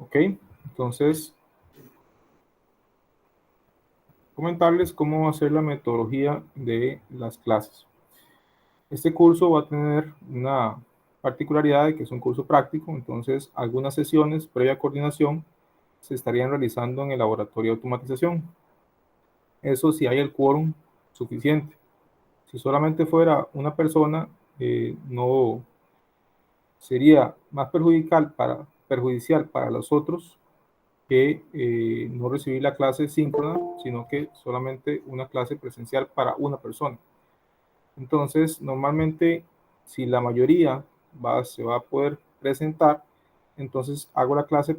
¿Ok? Entonces, comentarles cómo va a ser la metodología de las clases. Este curso va a tener una particularidad de que es un curso práctico, entonces algunas sesiones previa coordinación se estarían realizando en el laboratorio de automatización. Eso si hay el quórum suficiente. Si solamente fuera una persona, no sería más perjudicial para los otros que no recibir la clase síncrona, sino que solamente una clase presencial para una persona. Entonces, normalmente, si la mayoría se va a poder presentar, entonces hago la clase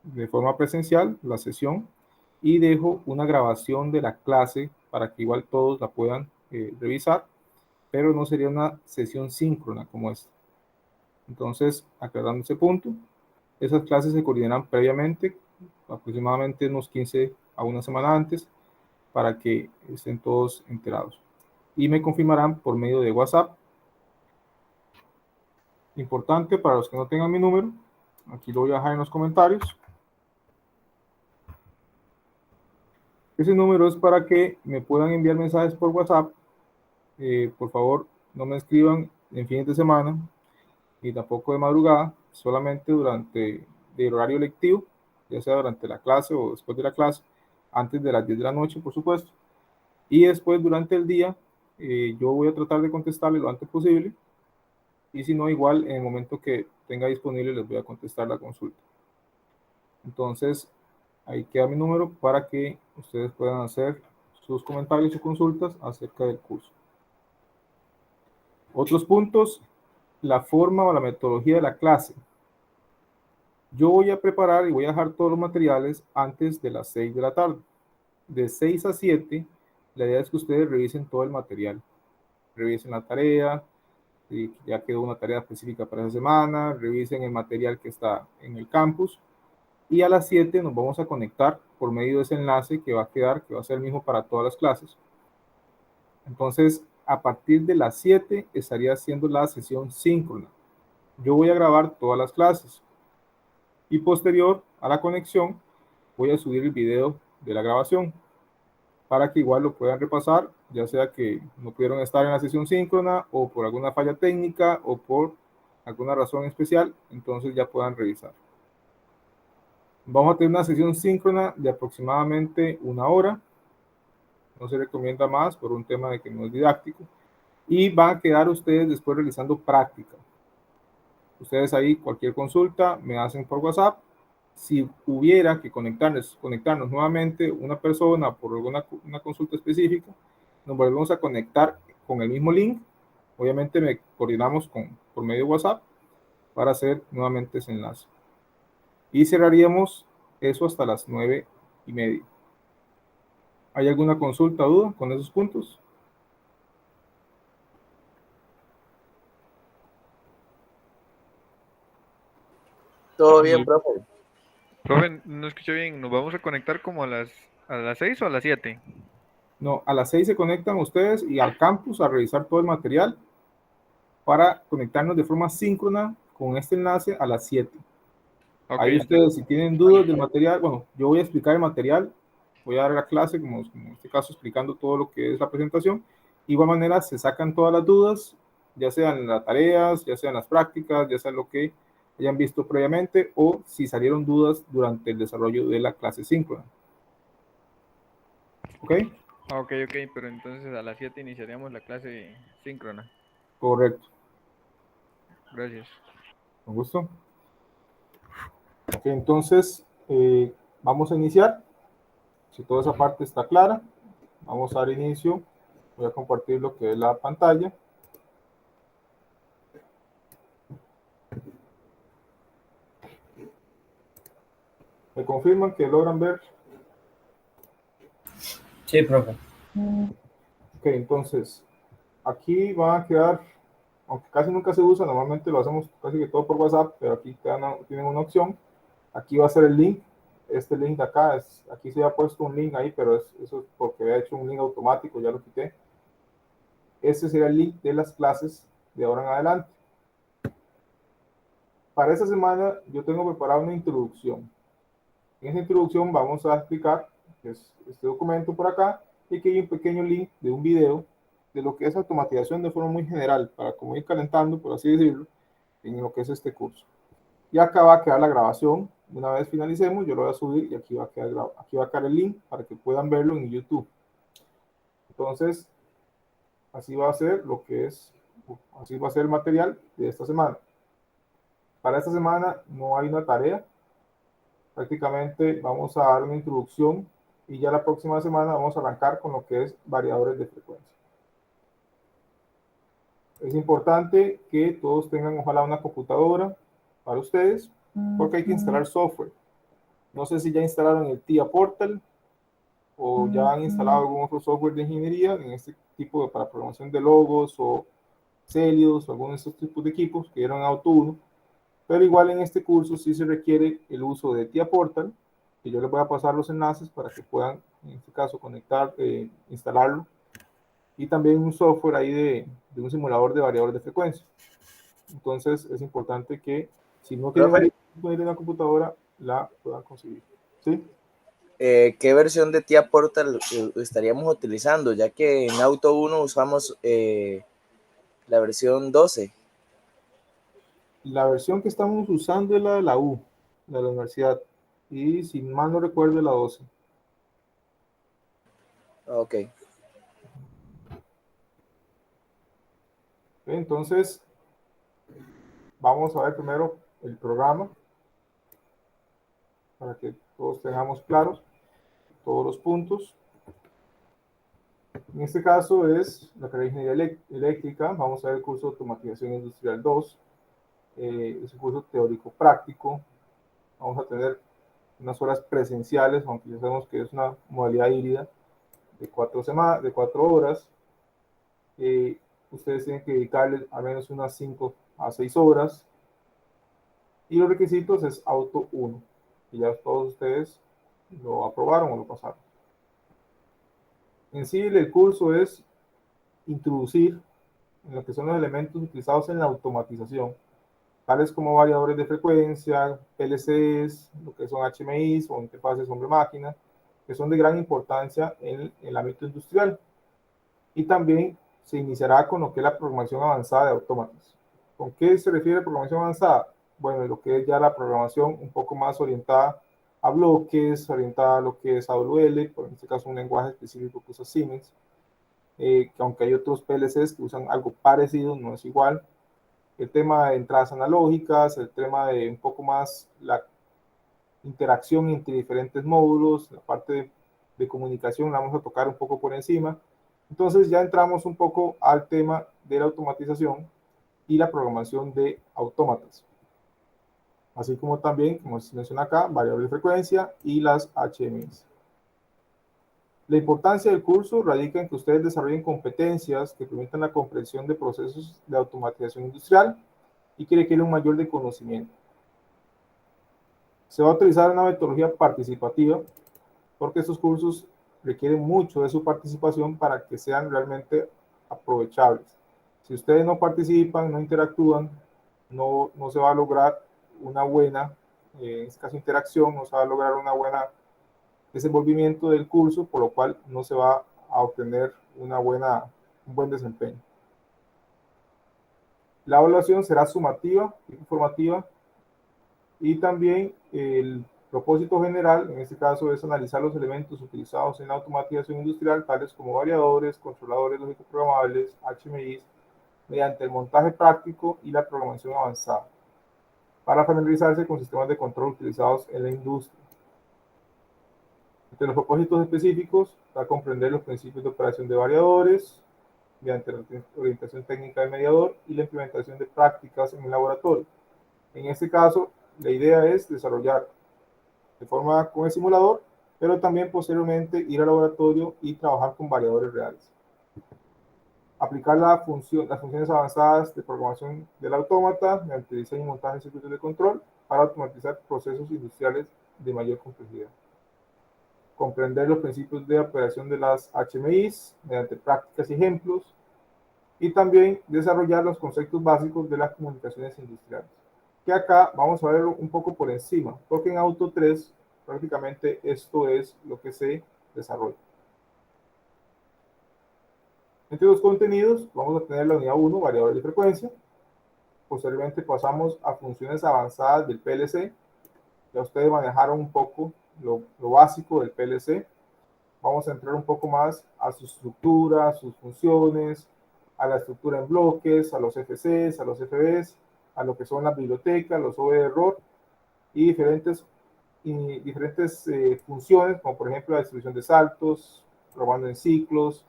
de forma presencial, la sesión, y dejo una grabación de la clase para que igual todos la puedan revisar, pero no sería una sesión síncrona como esta. Entonces, aclarando ese punto, esas clases se coordinan previamente, aproximadamente unos 15 a una semana antes, para que estén todos enterados. Y me confirmarán por medio de WhatsApp. Importante para los que no tengan mi número, aquí lo voy a dejar en los comentarios. Ese número es para que me puedan enviar mensajes por WhatsApp. Por favor, no me escriban en fines de semana y tampoco de madrugada, solamente durante el horario lectivo, ya sea durante la clase o después de la clase, antes de las 10 de la noche, por supuesto. Y después, durante el día, yo voy a tratar de contestarle lo antes posible. Y si no, igual en el momento que tenga disponible, les voy a contestar la consulta. Entonces, ahí queda mi número para que ustedes puedan hacer sus comentarios y consultas acerca del curso. Otros puntos, la forma o la metodología de la clase. Yo voy a preparar y voy a dejar todos los materiales antes de las 6 de la tarde. De 6 a 7, la idea es que ustedes revisen todo el material. Revisen la tarea, si ya quedó una tarea específica para esa semana, revisen el material que está en el campus. Y a las 7 nos vamos a conectar por medio de ese enlace que va a quedar, que va a ser el mismo para todas las clases. Entonces, a partir de las 7 estaría haciendo la sesión síncrona. Yo voy a grabar todas las clases y posterior a la conexión voy a subir el video de la grabación para que igual lo puedan repasar, ya sea que no pudieron estar en la sesión síncrona o por alguna falla técnica o por alguna razón especial, entonces ya puedan revisar. Vamos a tener una sesión síncrona de aproximadamente 1 hora. No se recomienda más por un tema de que no es didáctico. Y van a quedar ustedes después realizando práctica. Ustedes ahí cualquier consulta me hacen por WhatsApp. Si hubiera que conectarnos nuevamente una persona por una consulta específica, nos volvemos a conectar con el mismo link. Obviamente me coordinamos por medio de WhatsApp para hacer nuevamente ese enlace. Y cerraríamos eso hasta las 9:30. ¿Hay alguna consulta o duda con esos puntos? Todo bien, profe. Profe, no escuché bien, ¿nos vamos a conectar como a las 6 o a las 7? No, a las 6 se conectan ustedes y al campus a revisar todo el material para conectarnos de forma síncrona con este enlace a las 7. Ok, Ahí entonces, ustedes, si tienen dudas del material, bueno, yo voy a explicar el material, voy a dar la clase, como en este caso explicando todo lo que es la presentación. De igual manera, se sacan todas las dudas, ya sean las tareas, ya sean las prácticas, ya sea lo que hayan visto previamente o si salieron dudas durante el desarrollo de la clase síncrona. ¿Ok? ok, pero entonces a las 7 iniciaríamos la clase síncrona. Correcto. Gracias. Con gusto. Ok, entonces, vamos a iniciar. Si toda esa parte está clara, vamos a dar inicio. Voy a compartir lo que es la pantalla. ¿Me confirman que logran ver? Sí, profe. Ok, entonces, aquí van a quedar, aunque casi nunca se usa, normalmente lo hacemos casi que todo por WhatsApp, pero aquí tienen una opción. Aquí va a ser el link. Este link de acá, aquí se ha puesto un link ahí, pero eso es porque había hecho un link automático, ya lo quité. Este sería el link de las clases de ahora en adelante. Para esta semana yo tengo preparada una introducción. En esta introducción vamos a explicar que es este documento por acá y que hay un pequeño link de un video de lo que es automatización de forma muy general, para como ir calentando, por así decirlo, en lo que es este curso. Y acá va a quedar la grabación. Una vez finalicemos, yo lo voy a subir y aquí va a quedar el link para que puedan verlo en YouTube. Entonces, así va a ser así va a ser el material de esta semana. Para esta semana no hay una tarea. Prácticamente vamos a dar una introducción y ya la próxima semana vamos a arrancar con lo que es variadores de frecuencia. Es importante que todos tengan ojalá una computadora para ustedes, porque hay que instalar software. No sé si ya instalaron el TIA Portal o ya han instalado algún otro software de ingeniería en este tipo para programación de logos o Celios o algunos de estos tipos de equipos que eran Auto 1. Pero igual en este curso sí se requiere el uso de TIA Portal, que yo les voy a pasar los enlaces para que puedan, en este caso, instalarlo. Y también un software ahí de un simulador de variadores de frecuencia. Entonces es importante que si no tienen una computadora, la puedan conseguir. ¿Sí? ¿Qué versión de TIA Portal estaríamos utilizando? Ya que en Auto 1 usamos la versión 12. La versión que estamos usando es la de la U, de la universidad. Y si mal no recuerdo, es la 12. Ok. Entonces, vamos a ver primero el programa para que todos tengamos claros todos los puntos. En este caso es la carrera de Ingeniería Eléctrica. Vamos a ver el curso de Automatización Industrial 2. Es un curso teórico práctico. Vamos a tener unas horas presenciales, aunque ya sabemos que es una modalidad híbrida de 4 horas. Ustedes tienen que dedicarle al menos unas 5 a 6 horas. Y los requisitos es Auto 1. Y ya todos ustedes lo aprobaron o lo pasaron. En sí, el curso es introducir en lo que son los elementos utilizados en la automatización, tales como variadores de frecuencia, PLCs, lo que son HMIs o interfaces hombre-máquina, que son de gran importancia en el ámbito industrial. Y también se iniciará con lo que es la programación avanzada de autómatas. ¿Con qué se refiere programación avanzada? Bueno, lo que es ya la programación un poco más orientada a bloques, orientada a lo que es AWL, por en este caso un lenguaje específico que usa Siemens, que aunque hay otros PLCs que usan algo parecido, no es igual. El tema de entradas analógicas, el tema de un poco más la interacción entre diferentes módulos, la parte de comunicación la vamos a tocar un poco por encima. Entonces ya entramos un poco al tema de la automatización y la programación de autómatas. Así como también, como se menciona acá, variables de frecuencia y las HMIs. La importancia del curso radica en que ustedes desarrollen competencias que permitan la comprensión de procesos de automatización industrial y que requieren un mayor de conocimiento. Se va a utilizar una metodología participativa porque estos cursos requieren mucho de su participación para que sean realmente aprovechables. Si ustedes no participan, no interactúan, no se va a lograr una buena, en este caso interacción, no se va a lograr una buena desenvolvimiento del curso, por lo cual no se va a obtener un buen desempeño. La evaluación será sumativa, informativa, y también el propósito general, en este caso, es analizar los elementos utilizados en la automatización industrial, tales como variadores, controladores lógicos programables, HMIs, mediante el montaje práctico y la programación avanzada, para familiarizarse con sistemas de control utilizados en la industria. Entre los propósitos específicos está comprender los principios de operación de variadores, mediante la orientación técnica del mediador y la implementación de prácticas en el laboratorio. En este caso, la idea es desarrollar de forma con el simulador, pero también posteriormente ir al laboratorio y trabajar con variadores reales. Aplicar las funciones avanzadas de programación del autómata mediante diseño y montaje de circuitos de control para automatizar procesos industriales de mayor complejidad. Comprender los principios de operación de las HMIs mediante prácticas y ejemplos, y también desarrollar los conceptos básicos de las comunicaciones industriales, que acá vamos a ver un poco por encima, porque en Auto 3 prácticamente esto es lo que se desarrolla. Entre los contenidos vamos a tener la unidad 1, variadores de frecuencia. Posteriormente pasamos a funciones avanzadas del PLC. Ya ustedes manejaron un poco lo básico del PLC. Vamos a entrar un poco más a su estructura, a sus funciones, a la estructura en bloques, a los FCs, a los FBs, a lo que son las bibliotecas, los OV de error y diferentes funciones, como por ejemplo la distribución de saltos, probando en ciclos.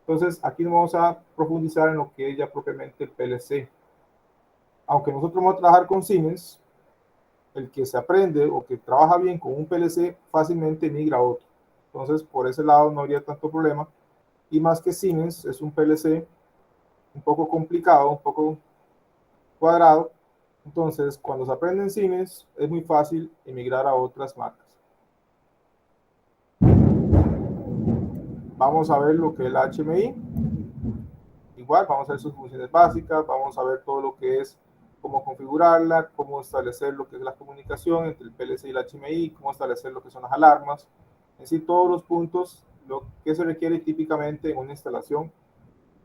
Entonces, aquí nos vamos a profundizar en lo que es ya propiamente el PLC. Aunque nosotros vamos a trabajar con Siemens, el que se aprende o que trabaja bien con un PLC fácilmente migra a otro. Entonces, por ese lado no habría tanto problema. Y más que Siemens es un PLC un poco complicado, un poco cuadrado. Entonces, cuando se aprende en Siemens, es muy fácil emigrar a otras marcas. Vamos a ver lo que es la HMI. Igual, vamos a ver sus funciones básicas, vamos a ver todo lo que es cómo configurarla, cómo establecer lo que es la comunicación entre el PLC y la HMI, cómo establecer lo que son las alarmas, es decir, todos los puntos, lo que se requiere típicamente en una instalación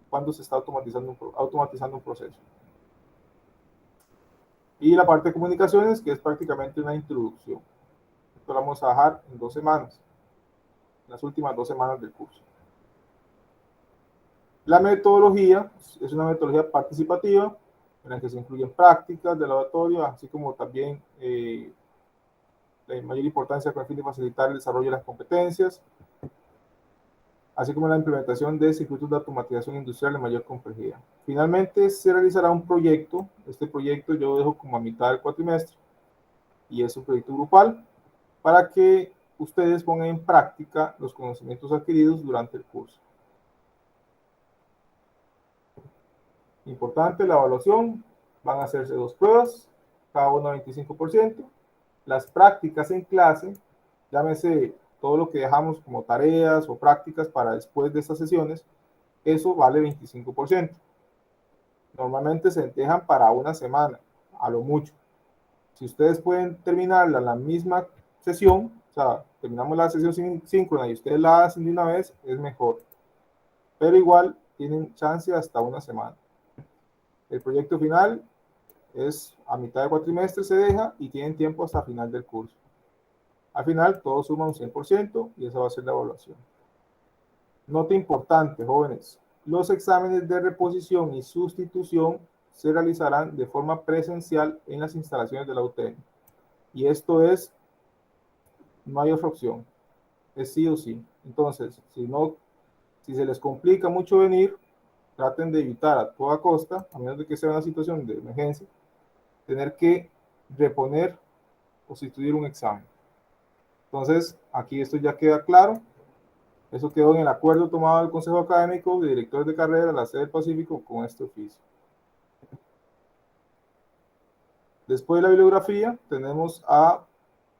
cuando se está automatizando un proceso. Y la parte de comunicaciones, que es prácticamente una introducción. Esto lo vamos a dejar en 2 semanas, en las últimas 2 semanas del curso. La metodología es una metodología participativa en la que se incluyen prácticas de laboratorio, así como también la mayor importancia con el fin de facilitar el desarrollo de las competencias, así como la implementación de circuitos de automatización industrial de mayor complejidad. Finalmente, se realizará un proyecto. Este proyecto yo lo dejo como a mitad del cuatrimestre y es un proyecto grupal para que ustedes pongan en práctica los conocimientos adquiridos durante el curso. Importante, la evaluación. Van a hacerse 2 pruebas, cada una 25%. Las prácticas en clase, llámese todo lo que dejamos como tareas o prácticas para después de estas sesiones, eso vale 25%. Normalmente se dejan para una semana, a lo mucho. Si ustedes pueden terminarla en la misma sesión, o sea, terminamos la sesión síncrona y ustedes la hacen de una vez, es mejor. Pero igual tienen chance hasta una semana. El proyecto final es a mitad de cuatrimestre se deja y tienen tiempo hasta final del curso. Al final todo suma un 100% y esa va a ser la evaluación. Nota importante, jóvenes. Los exámenes de reposición y sustitución se realizarán de forma presencial en las instalaciones de la UTN. Y esto es, no hay otra opción. Es sí o sí. Entonces, si se les complica mucho venir, traten de evitar a toda costa, a menos de que sea una situación de emergencia, tener que reponer o sustituir un examen. Entonces, aquí esto ya queda claro. Eso quedó en el acuerdo tomado del Consejo Académico de Directores de Carrera de la sede del Pacífico con este oficio. Después de la bibliografía, tenemos a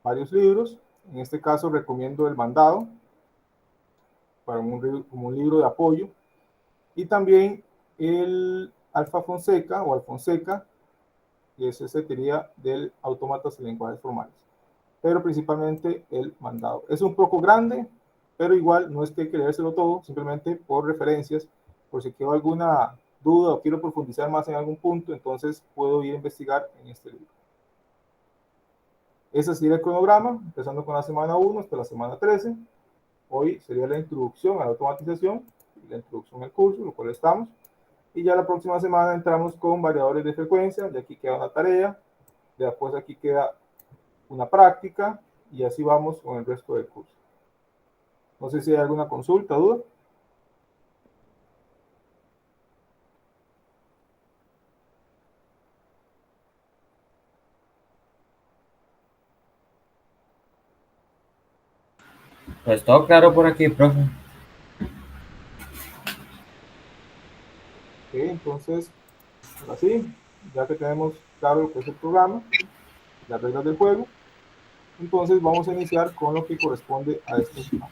varios libros. En este caso, recomiendo El Mandado, como un libro de apoyo. Y también el Alfa Fonseca o Alfonseca, que ese sería del Autómatas y Lenguajes Formales. Pero principalmente El Mandado. Es un poco grande, pero igual no es que hay que leérselo todo, simplemente por referencias, por si quedó alguna duda o quiero profundizar más en algún punto, entonces puedo ir a investigar en este libro. Ese sería el cronograma, empezando con la semana 1 hasta la semana 13. Hoy sería la introducción a la automatización, la introducción al curso, lo cual estamos. Y ya la próxima semana entramos con variadores de frecuencia, de aquí queda una tarea, después aquí queda una práctica, y así vamos con el resto del curso. No sé si hay alguna consulta, duda. Pues todo claro por aquí, profe. Ok, entonces, ahora sí, ya que tenemos claro lo que es el programa, las reglas del juego, entonces vamos a iniciar con lo que corresponde a este examen.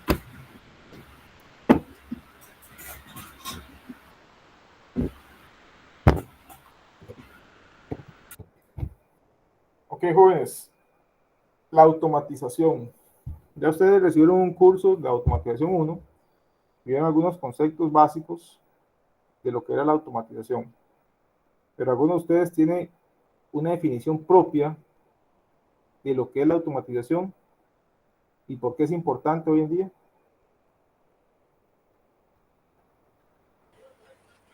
Ok, jóvenes, la automatización. Ya ustedes recibieron un curso de automatización 1 y vieron algunos conceptos básicos de lo que era la automatización. Pero algunos de ustedes tienen una definición propia de lo que es la automatización y por qué es importante hoy en día.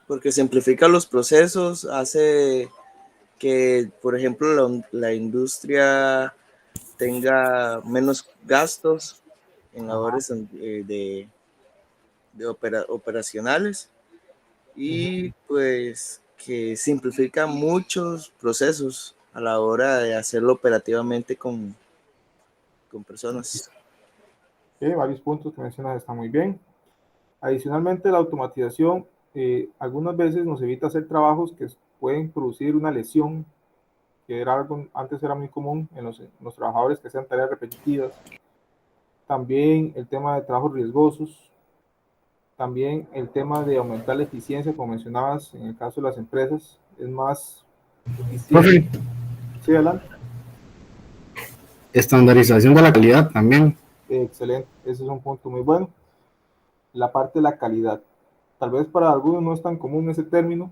Porque simplifica los procesos, hace que, por ejemplo, la industria tenga menos gastos en labores de operacionales y pues que simplifica muchos procesos a la hora de hacerlo operativamente con personas. Varios puntos que mencionas están muy bien. Adicionalmente, la automatización algunas veces nos evita hacer trabajos que pueden producir una lesión, que era algo, antes era muy común en los trabajadores que hacían tareas repetitivas. También el tema de trabajos riesgosos. También el tema de aumentar la eficiencia, como mencionabas, en el caso de las empresas, es más eficiente. Profe, Sí, adelante. estandarización de la calidad también. Excelente, ese es un punto muy bueno. La parte de la calidad. Tal vez para algunos no es tan común ese término,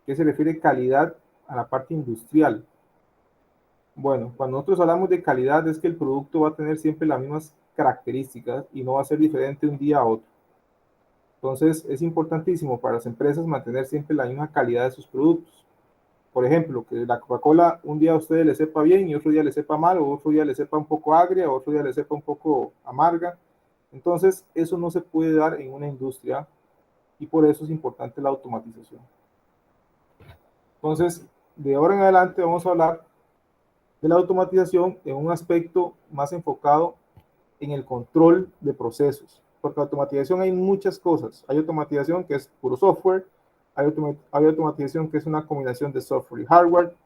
que se refiere calidad a la parte industrial. Bueno, cuando nosotros hablamos de calidad es que el producto va a tener siempre las mismas características y no va a ser diferente un día a otro. Entonces es importantísimo para las empresas mantener siempre la misma calidad de sus productos. Por ejemplo, que la Coca-Cola un día a ustedes le sepa bien y otro día le sepa mal, o otro día le sepa un poco agria, o otro día le sepa un poco amarga. Entonces eso no se puede dar en una industria y por eso es importante la automatización. Entonces, de ahora en adelante vamos a hablar de la automatización en un aspecto más enfocado en el control de procesos. Porque automatización hay muchas cosas. Hay automatización que es puro software, hay automatización que es una combinación de software y hardware,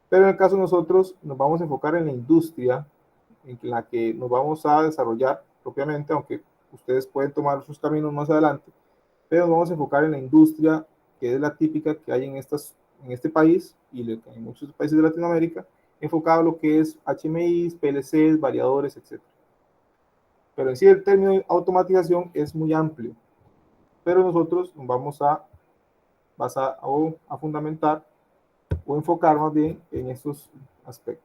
pero en el caso de nosotros nos vamos a enfocar en la industria en la que nos vamos a desarrollar propiamente, aunque ustedes pueden tomar sus caminos más adelante, pero nos vamos a enfocar en la industria que es la típica que hay en este país y en muchos países de Latinoamérica, enfocado a lo que es HMIs, PLCs, variadores, etc. Pero en sí el término de automatización es muy amplio, pero nosotros nos vamos a basar o a fundamentar o enfocar más bien en estos aspectos.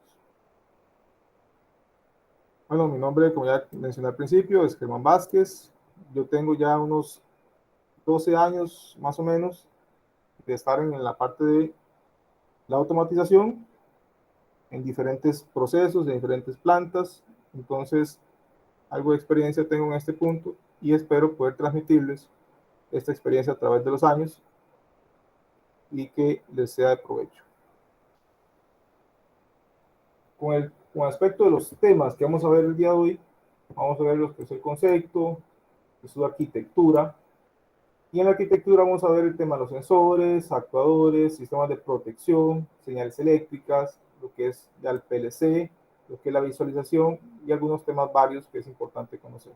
Bueno, mi nombre, como ya mencioné al principio, es Germán Vázquez. Yo tengo ya unos 12 años más o menos de estar en la parte de la automatización en diferentes procesos, en diferentes plantas. Entonces, algo de experiencia tengo en este punto y espero poder transmitirles esta experiencia a través de los años y que les sea de provecho. Con aspecto de los temas que vamos a ver el día de hoy, vamos a ver lo que es el concepto, su arquitectura, y en la arquitectura vamos a ver el tema de los sensores, actuadores, sistemas de protección, señales eléctricas, lo que es ya el PLC, lo que es la visualización y algunos temas varios que es importante conocer.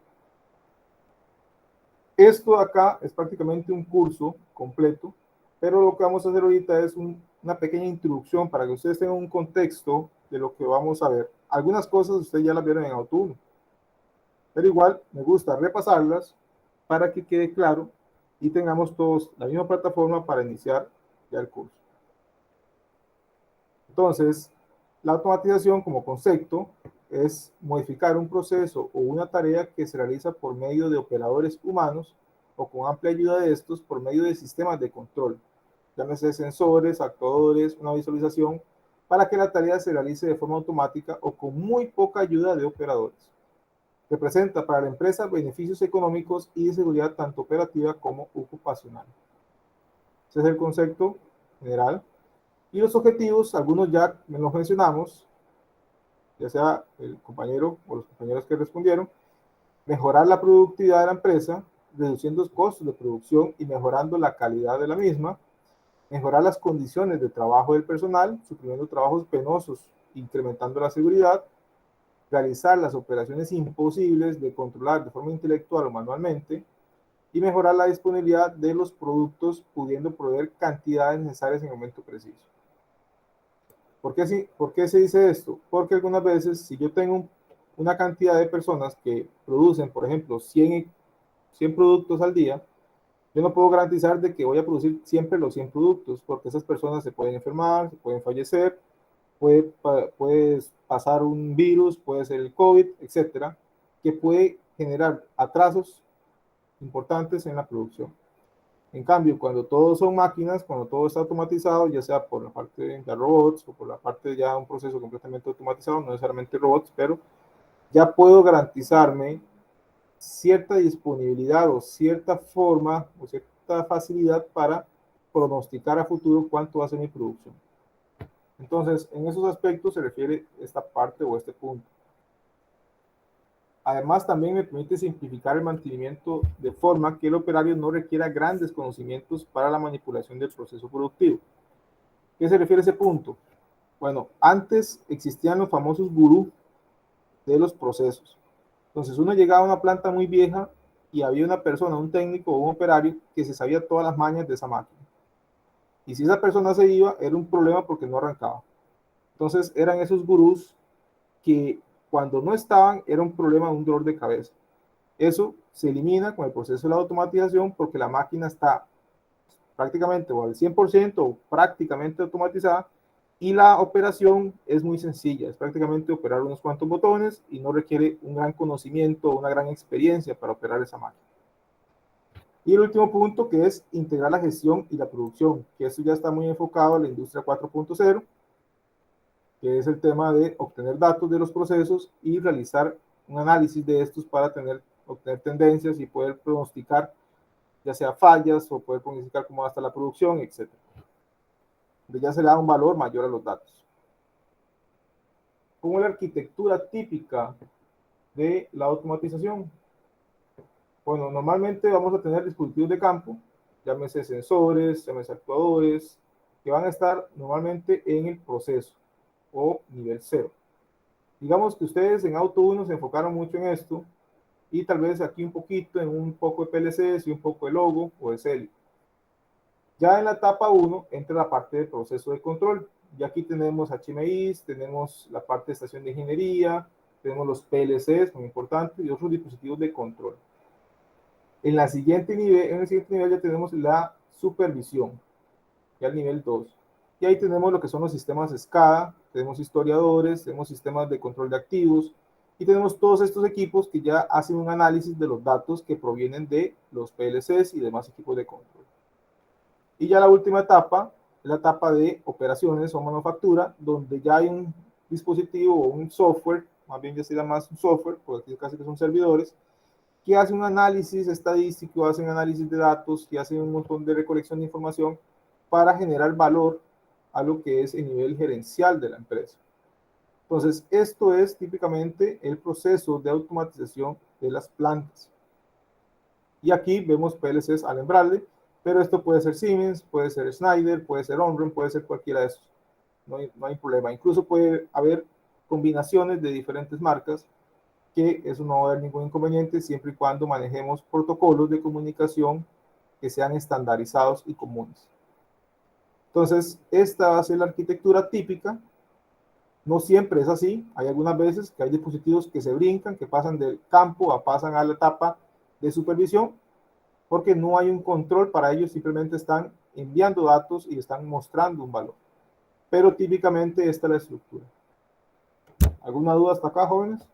Esto acá es prácticamente un curso completo, pero lo que vamos a hacer ahorita es una pequeña introducción para que ustedes tengan un contexto de lo que vamos a ver. Algunas cosas ustedes ya las vieron en Auto 1, pero igual me gusta repasarlas para que quede claro y tengamos todos la misma plataforma para iniciar ya el curso. Entonces, la automatización como concepto es modificar un proceso o una tarea que se realiza por medio de operadores humanos o con amplia ayuda de estos por medio de sistemas de control, llámese sensores, actuadores, una visualización, para que la tarea se realice de forma automática o con muy poca ayuda de operadores. Representa para la empresa beneficios económicos y de seguridad tanto operativa como ocupacional. Ese es el concepto general. Y los objetivos, algunos ya los mencionamos, ya sea el compañero o los compañeros que respondieron: mejorar la productividad de la empresa, reduciendo los costos de producción y mejorando la calidad de la misma; mejorar las condiciones de trabajo del personal, suprimiendo trabajos penosos, incrementando la seguridad; realizar las operaciones imposibles de controlar de forma intelectual o manualmente; y mejorar la disponibilidad de los productos, pudiendo proveer cantidades necesarias en el momento preciso. ¿Por qué se dice esto? Porque algunas veces, si yo tengo una cantidad de personas que producen, por ejemplo, 100 productos al día, yo no puedo garantizar de que voy a producir siempre los 100 productos, porque esas personas se pueden enfermar, se pueden fallecer, puede pasar un virus, puede ser el COVID, etcétera, que puede generar atrasos importantes en la producción. En cambio, cuando todos son máquinas, cuando todo está automatizado, ya sea por la parte de robots o por la parte de ya un proceso completamente automatizado, no necesariamente robots, pero ya puedo garantizarme cierta disponibilidad o cierta forma o cierta facilidad para pronosticar a futuro cuánto va a ser mi producción. Entonces, en esos aspectos se refiere esta parte o este punto. Además, también me permite simplificar el mantenimiento de forma que el operario no requiera grandes conocimientos para la manipulación del proceso productivo. ¿Qué se refiere a ese punto? Bueno, antes existían los famosos gurús de los procesos. Entonces, uno llegaba a una planta muy vieja y había una persona, un técnico o un operario que se sabía todas las mañas de esa máquina. Y si esa persona se iba, era un problema porque no arrancaba. Entonces, eran esos gurús que cuando no estaban era un problema, un dolor de cabeza. Eso se elimina con el proceso de la automatización porque la máquina está prácticamente o al 100% o prácticamente automatizada y la operación es muy sencilla, es prácticamente operar unos cuantos botones y no requiere un gran conocimiento o una gran experiencia para operar esa máquina. Y el último punto, que es integrar la gestión y la producción, que eso ya está muy enfocado a la industria 4.0, que es el tema de obtener datos de los procesos y realizar un análisis de estos para obtener tendencias y poder pronosticar ya sea fallas o poder pronosticar cómo va a estar la producción, etc. Ya se le da un valor mayor a los datos. ¿Cómo es la arquitectura típica de la automatización? Bueno, normalmente vamos a tener dispositivos de campo, llámese sensores, llámese actuadores, que van a estar normalmente en el proceso o nivel 0. Digamos que ustedes en Auto 1 se enfocaron mucho en esto y tal vez aquí un poquito en un poco de PLCs y un poco de logo o de CELI. Ya en la etapa 1 entra la parte de proceso de control. Y aquí tenemos HMIs, tenemos la parte de estación de ingeniería, tenemos los PLCs, muy importante, y otros dispositivos de control. En el siguiente nivel ya tenemos la supervisión, ya el nivel 2. Y ahí tenemos lo que son los sistemas SCADA, tenemos historiadores, tenemos sistemas de control de activos, y tenemos todos estos equipos que ya hacen un análisis de los datos que provienen de los PLCs y demás equipos de control. Y ya la última etapa es la etapa de operaciones o manufactura, donde ya hay un dispositivo o un software, más bien ya sería más un software, porque aquí casi que son servidores, que hacen un análisis estadístico, hacen análisis de datos, que hacen un montón de recolección de información para generar valor a lo que es el nivel gerencial de la empresa. Entonces, esto es típicamente el proceso de automatización de las plantas. Y aquí vemos PLCs Allen Bradley, pero esto puede ser Siemens, puede ser Schneider, puede ser Omron, puede ser cualquiera de esos. No hay problema. Incluso puede haber combinaciones de diferentes marcas, que eso no va a haber ningún inconveniente siempre y cuando manejemos protocolos de comunicación que sean estandarizados y comunes. Entonces, esta va a ser la arquitectura típica. No siempre es así. Hay algunas veces que hay dispositivos que se brincan, que pasan del campo pasan a la etapa de supervisión, porque no hay un control para ellos, simplemente están enviando datos y están mostrando un valor. Pero típicamente esta es la estructura. ¿Alguna duda hasta acá, jóvenes?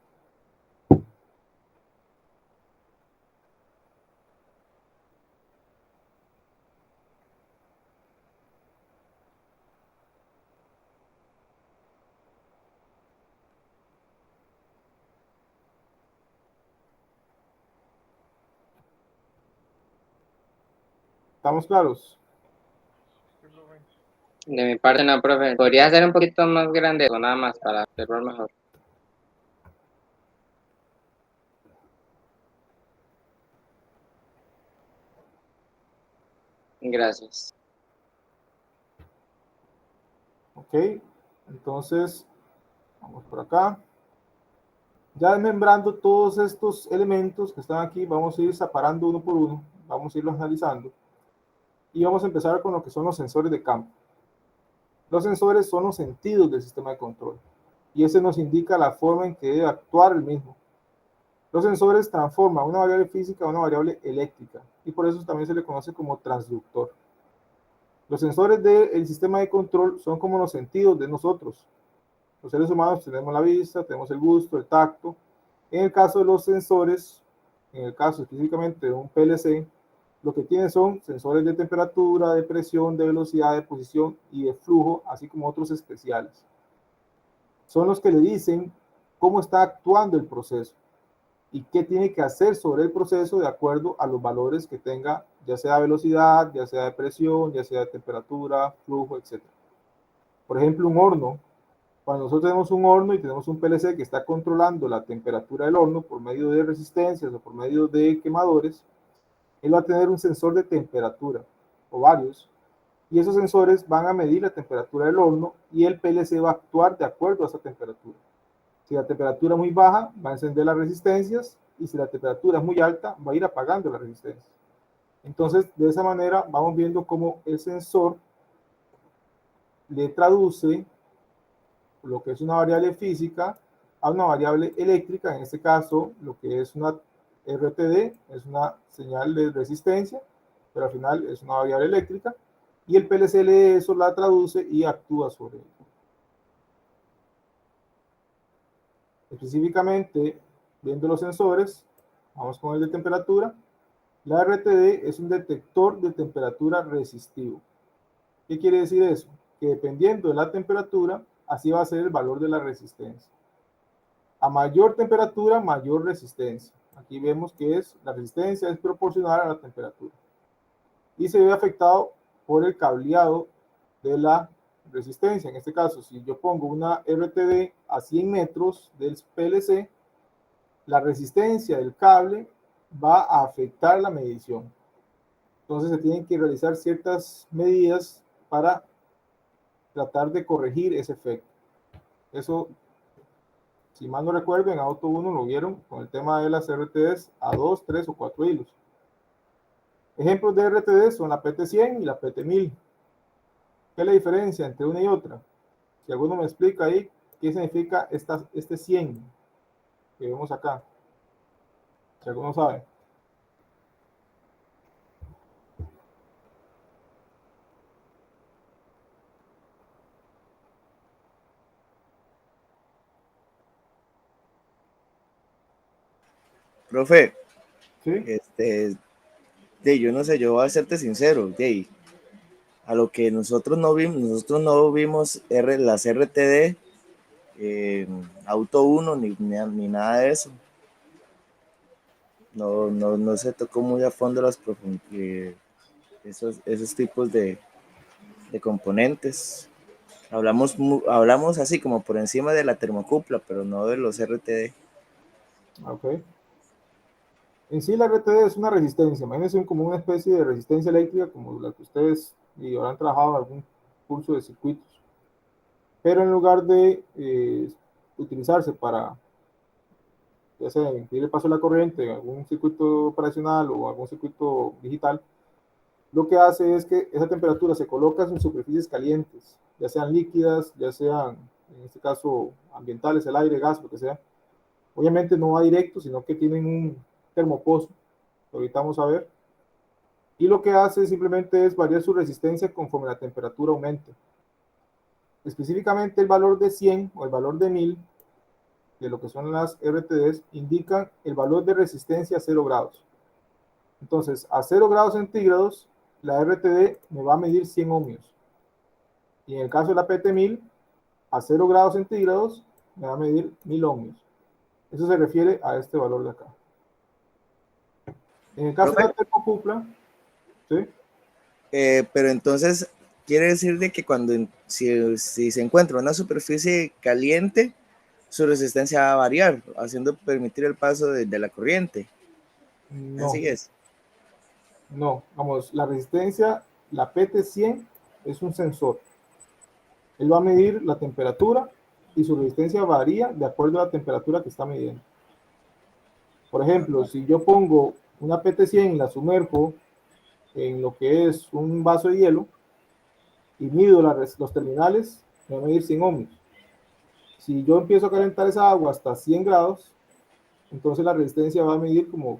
¿Estamos claros? De mi parte no, profe. ¿Podría ser un poquito más grande o nada más para hacerlo mejor? Gracias. Ok, entonces vamos por acá. Ya desmembrando todos estos elementos que están aquí, vamos a ir separando uno por uno, vamos a irlos analizando. Y vamos a empezar con lo que son los sensores de campo. Los sensores son los sentidos del sistema de control. y ese nos indica la forma en que debe actuar el mismo. Los sensores transforman una variable física a una variable eléctrica, y por eso también se le conoce como transductor. Los sensores del sistema de control son como los sentidos de nosotros. Los seres humanos tenemos la vista, tenemos el gusto, el tacto. En el caso de los sensores, en el caso específicamente de un PLC, lo que tiene son sensores de temperatura, de presión, de velocidad, de posición y de flujo, así como otros especiales. Son los que le dicen cómo está actuando el proceso y qué tiene que hacer sobre el proceso de acuerdo a los valores que tenga, ya sea velocidad, ya sea de presión, ya sea de temperatura, flujo, etc. Por ejemplo, un horno. Cuando nosotros tenemos un horno y tenemos un PLC que está controlando la temperatura del horno por medio de resistencias o por medio de quemadores, él va a tener un sensor de temperatura o varios, y esos sensores van a medir la temperatura del horno y el PLC va a actuar de acuerdo a esa temperatura. Si la temperatura es muy baja, va a encender las resistencias, y si la temperatura es muy alta, va a ir apagando las resistencias. Entonces, de esa manera vamos viendo cómo el sensor le traduce lo que es una variable física a una variable eléctrica. En este caso, lo que es una RTD es una señal de resistencia, pero al final es una variable eléctrica, y el PLC lee eso, la traduce y actúa sobre ello. Específicamente, viendo los sensores, vamos con el de temperatura. La RTD es un detector de temperatura resistivo. ¿Qué quiere decir eso? Que dependiendo de la temperatura, así va a ser el valor de la resistencia. A mayor temperatura, mayor resistencia. Aquí vemos que la resistencia es proporcional a la temperatura. Y se ve afectado por el cableado de la resistencia. En este caso, si yo pongo una RTD a 100 metros del PLC, la resistencia del cable va a afectar la medición. Entonces se tienen que realizar ciertas medidas para tratar de corregir ese efecto. Eso, si mal no recuerdo, en Auto 1 lo vieron con el tema de las RTDs a 2, 3 o 4 hilos. Ejemplos de RTDs son la PT100 y la PT1000. ¿Qué es la diferencia entre una y otra? Si alguno me explica ahí qué significa este 100 que vemos acá. Si alguno sabe. Profe, ¿Sí? yo no sé, yo voy a serte sincero, a lo que nosotros no vimos las RTD, Auto 1 ni nada de eso. No se tocó muy a fondo esos tipos de componentes. Hablamos así como por encima de la termocupla, pero no de los RTD. Ok. En sí, la RTD es una resistencia. Imagínense como una especie de resistencia eléctrica como la que ustedes habrán trabajado en algún curso de circuitos. Pero en lugar de utilizarse para, ya sea, impedir el paso de la corriente en algún circuito operacional o algún circuito digital, lo que hace es que esa temperatura se coloca en superficies calientes, ya sean líquidas, ya sean, en este caso, ambientales, el aire, gas, lo que sea. Obviamente no va directo, sino que tienen un termopozo, lo evitamos a ver. Y lo que hace simplemente es variar su resistencia conforme la temperatura aumente. Específicamente el valor de 100 o el valor de 1000, de lo que son las RTDs, indican el valor de resistencia a 0 grados. Entonces, a 0 grados centígrados, la RTD me va a medir 100 ohmios. Y en el caso de la PT1000, a 0 grados centígrados, me va a medir 1000 ohmios. Eso se refiere a este valor de acá. En el caso de la termocupla, ¿sí? Pero entonces, quiere decir de que si se encuentra una superficie caliente, su resistencia va a variar, haciendo permitir el paso de la corriente. No. Así es. No, vamos, la resistencia, la PT100 es un sensor. Él va a medir la temperatura y su resistencia varía de acuerdo a la temperatura que está midiendo. Por ejemplo, si yo pongo una PT100 y la sumerjo en lo que es un vaso de hielo y mido los terminales, me va a medir 100 ohmios. Si yo empiezo a calentar esa agua hasta 100 grados, entonces la resistencia va a medir como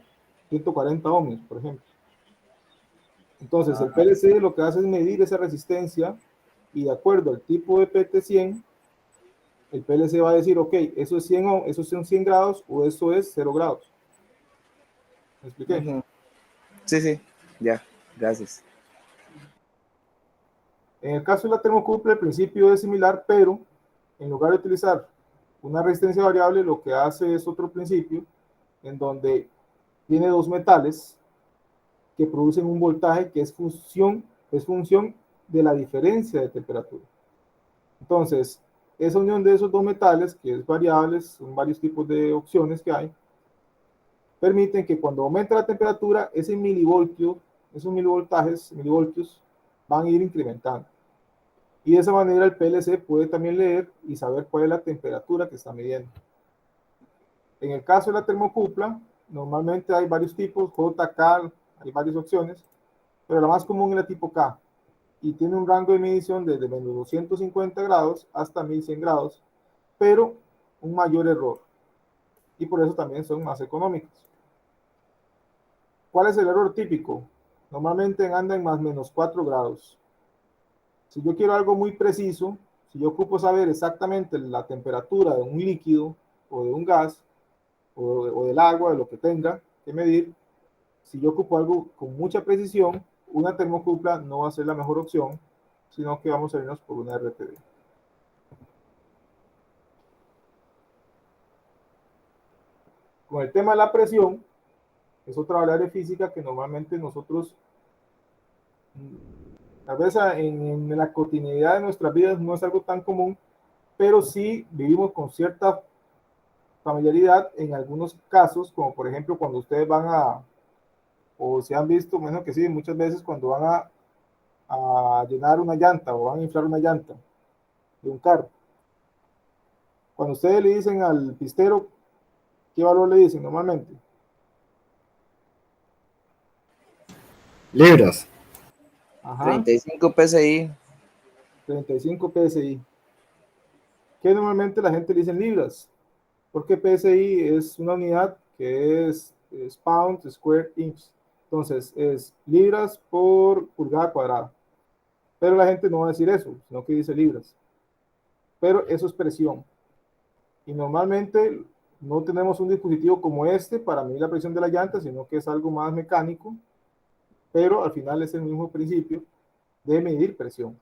140 ohmios, por ejemplo. Entonces el PLC lo que hace es medir esa resistencia y de acuerdo al tipo de PT100, el PLC va a decir, ok, eso es 100, eso son 100 grados o eso es 0 grados. ¿Me expliqué? Sí, sí, ya, gracias. En el caso de la termocouple, el principio es similar, pero en lugar de utilizar una resistencia variable, lo que hace es otro principio en donde tiene dos metales que producen un voltaje que es función de la diferencia de temperatura. Entonces, esa unión de esos dos metales, que es variable, son varios tipos de opciones que hay, permiten que cuando aumenta la temperatura, ese milivoltio, esos milivoltios, van a ir incrementando. Y de esa manera el PLC puede también leer y saber cuál es la temperatura que está midiendo. En el caso de la termocupla, normalmente hay varios tipos, J, K, hay varias opciones, pero la más común es la tipo K, y tiene un rango de medición desde menos 250 grados hasta 1100 grados, pero un mayor error, y por eso también son más económicas. ¿Cuál es el error típico? Normalmente anda en más menos 4 grados. Si yo quiero algo muy preciso, si yo ocupo saber exactamente la temperatura de un líquido o de un gas o del agua, de lo que tenga que medir, si yo ocupo algo con mucha precisión, una termocupla no va a ser la mejor opción, sino que vamos a irnos por una RTD. Con el tema de la presión, es otra variable física que normalmente nosotros, tal vez en la cotidianidad de nuestras vidas no es algo tan común, pero sí vivimos con cierta familiaridad en algunos casos, como por ejemplo cuando ustedes van o se han visto, menos que sí, muchas veces cuando van a llenar una llanta o van a inflar una llanta de un carro. Cuando ustedes le dicen al pistero, ¿qué valor le dicen normalmente? Libras. Ajá, 35 PSI. 35 PSI. ¿Qué normalmente la gente le dice en libras? Porque PSI es una unidad que es pound square inch. Entonces es libras por pulgada cuadrada. Pero la gente no va a decir eso, sino que dice libras. Pero eso es presión. Y normalmente no tenemos un dispositivo como este para medir la presión de la llanta, sino que es algo más mecánico, pero al final es el mismo principio de medir presión.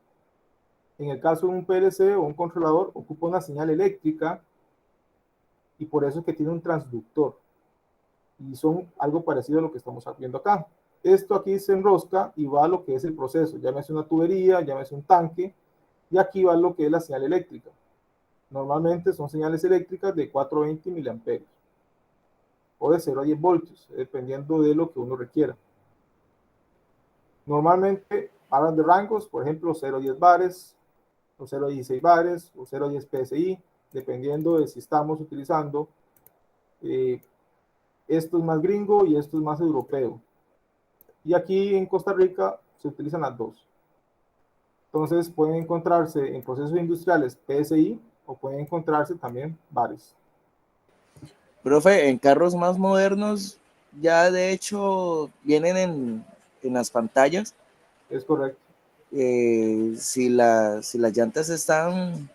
En el caso de un PLC o un controlador, ocupa una señal eléctrica y por eso es que tiene un transductor. Y son algo parecido a lo que estamos viendo acá. Esto aquí se enrosca y va a lo que es el proceso. Llámese una tubería, llámese un tanque, y aquí va lo que es la señal eléctrica. Normalmente son señales eléctricas de 420 miliamperios o de 0 a 10 voltios, dependiendo de lo que uno requiera. Normalmente hablan de rangos, por ejemplo, 0 a 10 bares, o 0 a 16 bares, o 0 a 10 PSI, dependiendo de si estamos utilizando esto es más gringo y esto es más europeo. Y aquí en Costa Rica se utilizan las dos. Entonces pueden encontrarse en procesos industriales PSI o pueden encontrarse también bares. Profe, en carros más modernos ya de hecho vienen en las pantallas. Es correcto. Si las llantas están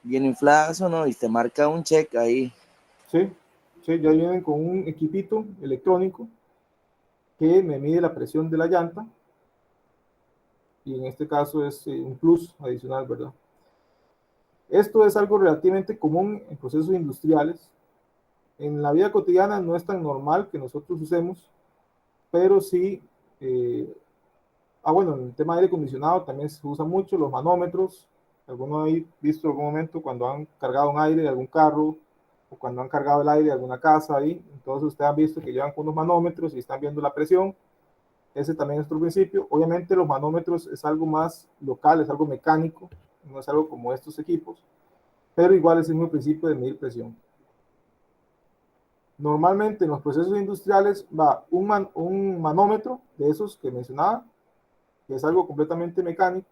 bien infladas o no, y te marca un check ahí. Sí, sí, ya vienen con un equipito electrónico que me mide la presión de la llanta y en este caso es un plus adicional, ¿verdad? Esto es algo relativamente común en procesos industriales. En la vida cotidiana no es tan normal que nosotros usemos, pero sí, bueno, en el tema de aire acondicionado también se usa mucho los manómetros. ¿Alguno ha visto algún momento cuando han cargado un aire de algún carro o cuando han cargado el aire de alguna casa ahí? Entonces ustedes han visto que llevan con unos manómetros y están viendo la presión. Ese también es otro principio. Obviamente los manómetros es algo más local, es algo mecánico, no es algo como estos equipos, pero igual es el mismo principio de medir presión. Normalmente en los procesos industriales va un manómetro de esos que mencionaba, que es algo completamente mecánico,